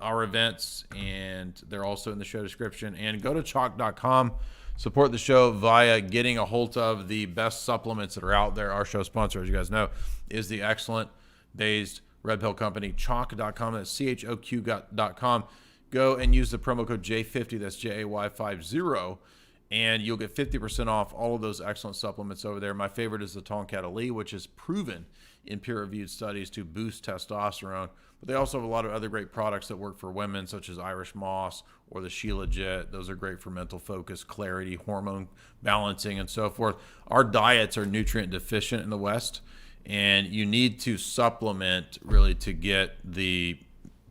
our events, and they're also in the show description. And go to chalk.com. Support the show via getting a hold of the best supplements that are out there. Our show sponsor, as you guys know, is the excellent Based Red Pill Company, chalk.com. That's CHOQ.com. Go and use the promo code J50. That's JAY50. And you'll get 50% off all of those excellent supplements over there. My favorite is the Tonkat Ali, which is proven in peer-reviewed studies to boost testosterone. But they also have a lot of other great products that work for women, such as Irish Moss or the She Legit. Those are great for mental focus, clarity, hormone balancing, and so forth. Our diets are nutrient deficient in the West, and you need to supplement really to get the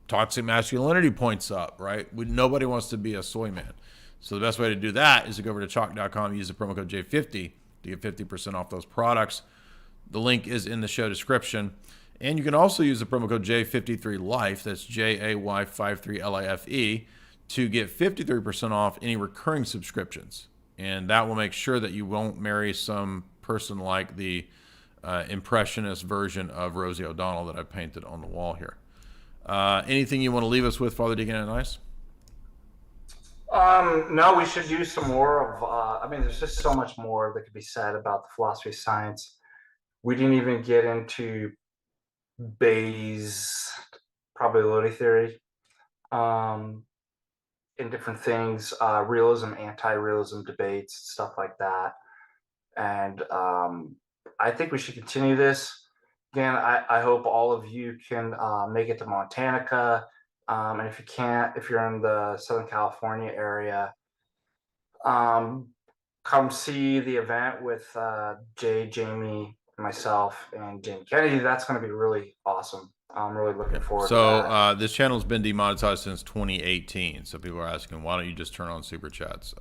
toxic masculinity points up, right? Nobody wants to be a soy man. So the best way to do that is to go over to chalk.com, use the promo code J50 to get 50% off those products. The link is in the show description. And you can also use the promo code J53LIFE, that's JAY53LIFE, to get 53% off any recurring subscriptions. And that will make sure that you won't marry some person like the impressionist version of Rosie O'Donnell that I painted on the wall here. Anything you want to leave us with, Father Deacon Ananias? No, we should do some more of, there's just so much more that could be said about the philosophy of science. We didn't even get into Bayes' probability theory, and different things, realism, anti-realism debates, stuff like that. And I think we should continue this. Again, I hope all of you can make it to MontaNIKA. And if you can't, if you're in the Southern California area, come see the event with Jay, Jamie, myself, and Jamie Kennedy. That's going to be really awesome. I'm really looking forward to that. This channel's been demonetized since 2018. So people are asking, why don't you just turn on super chats?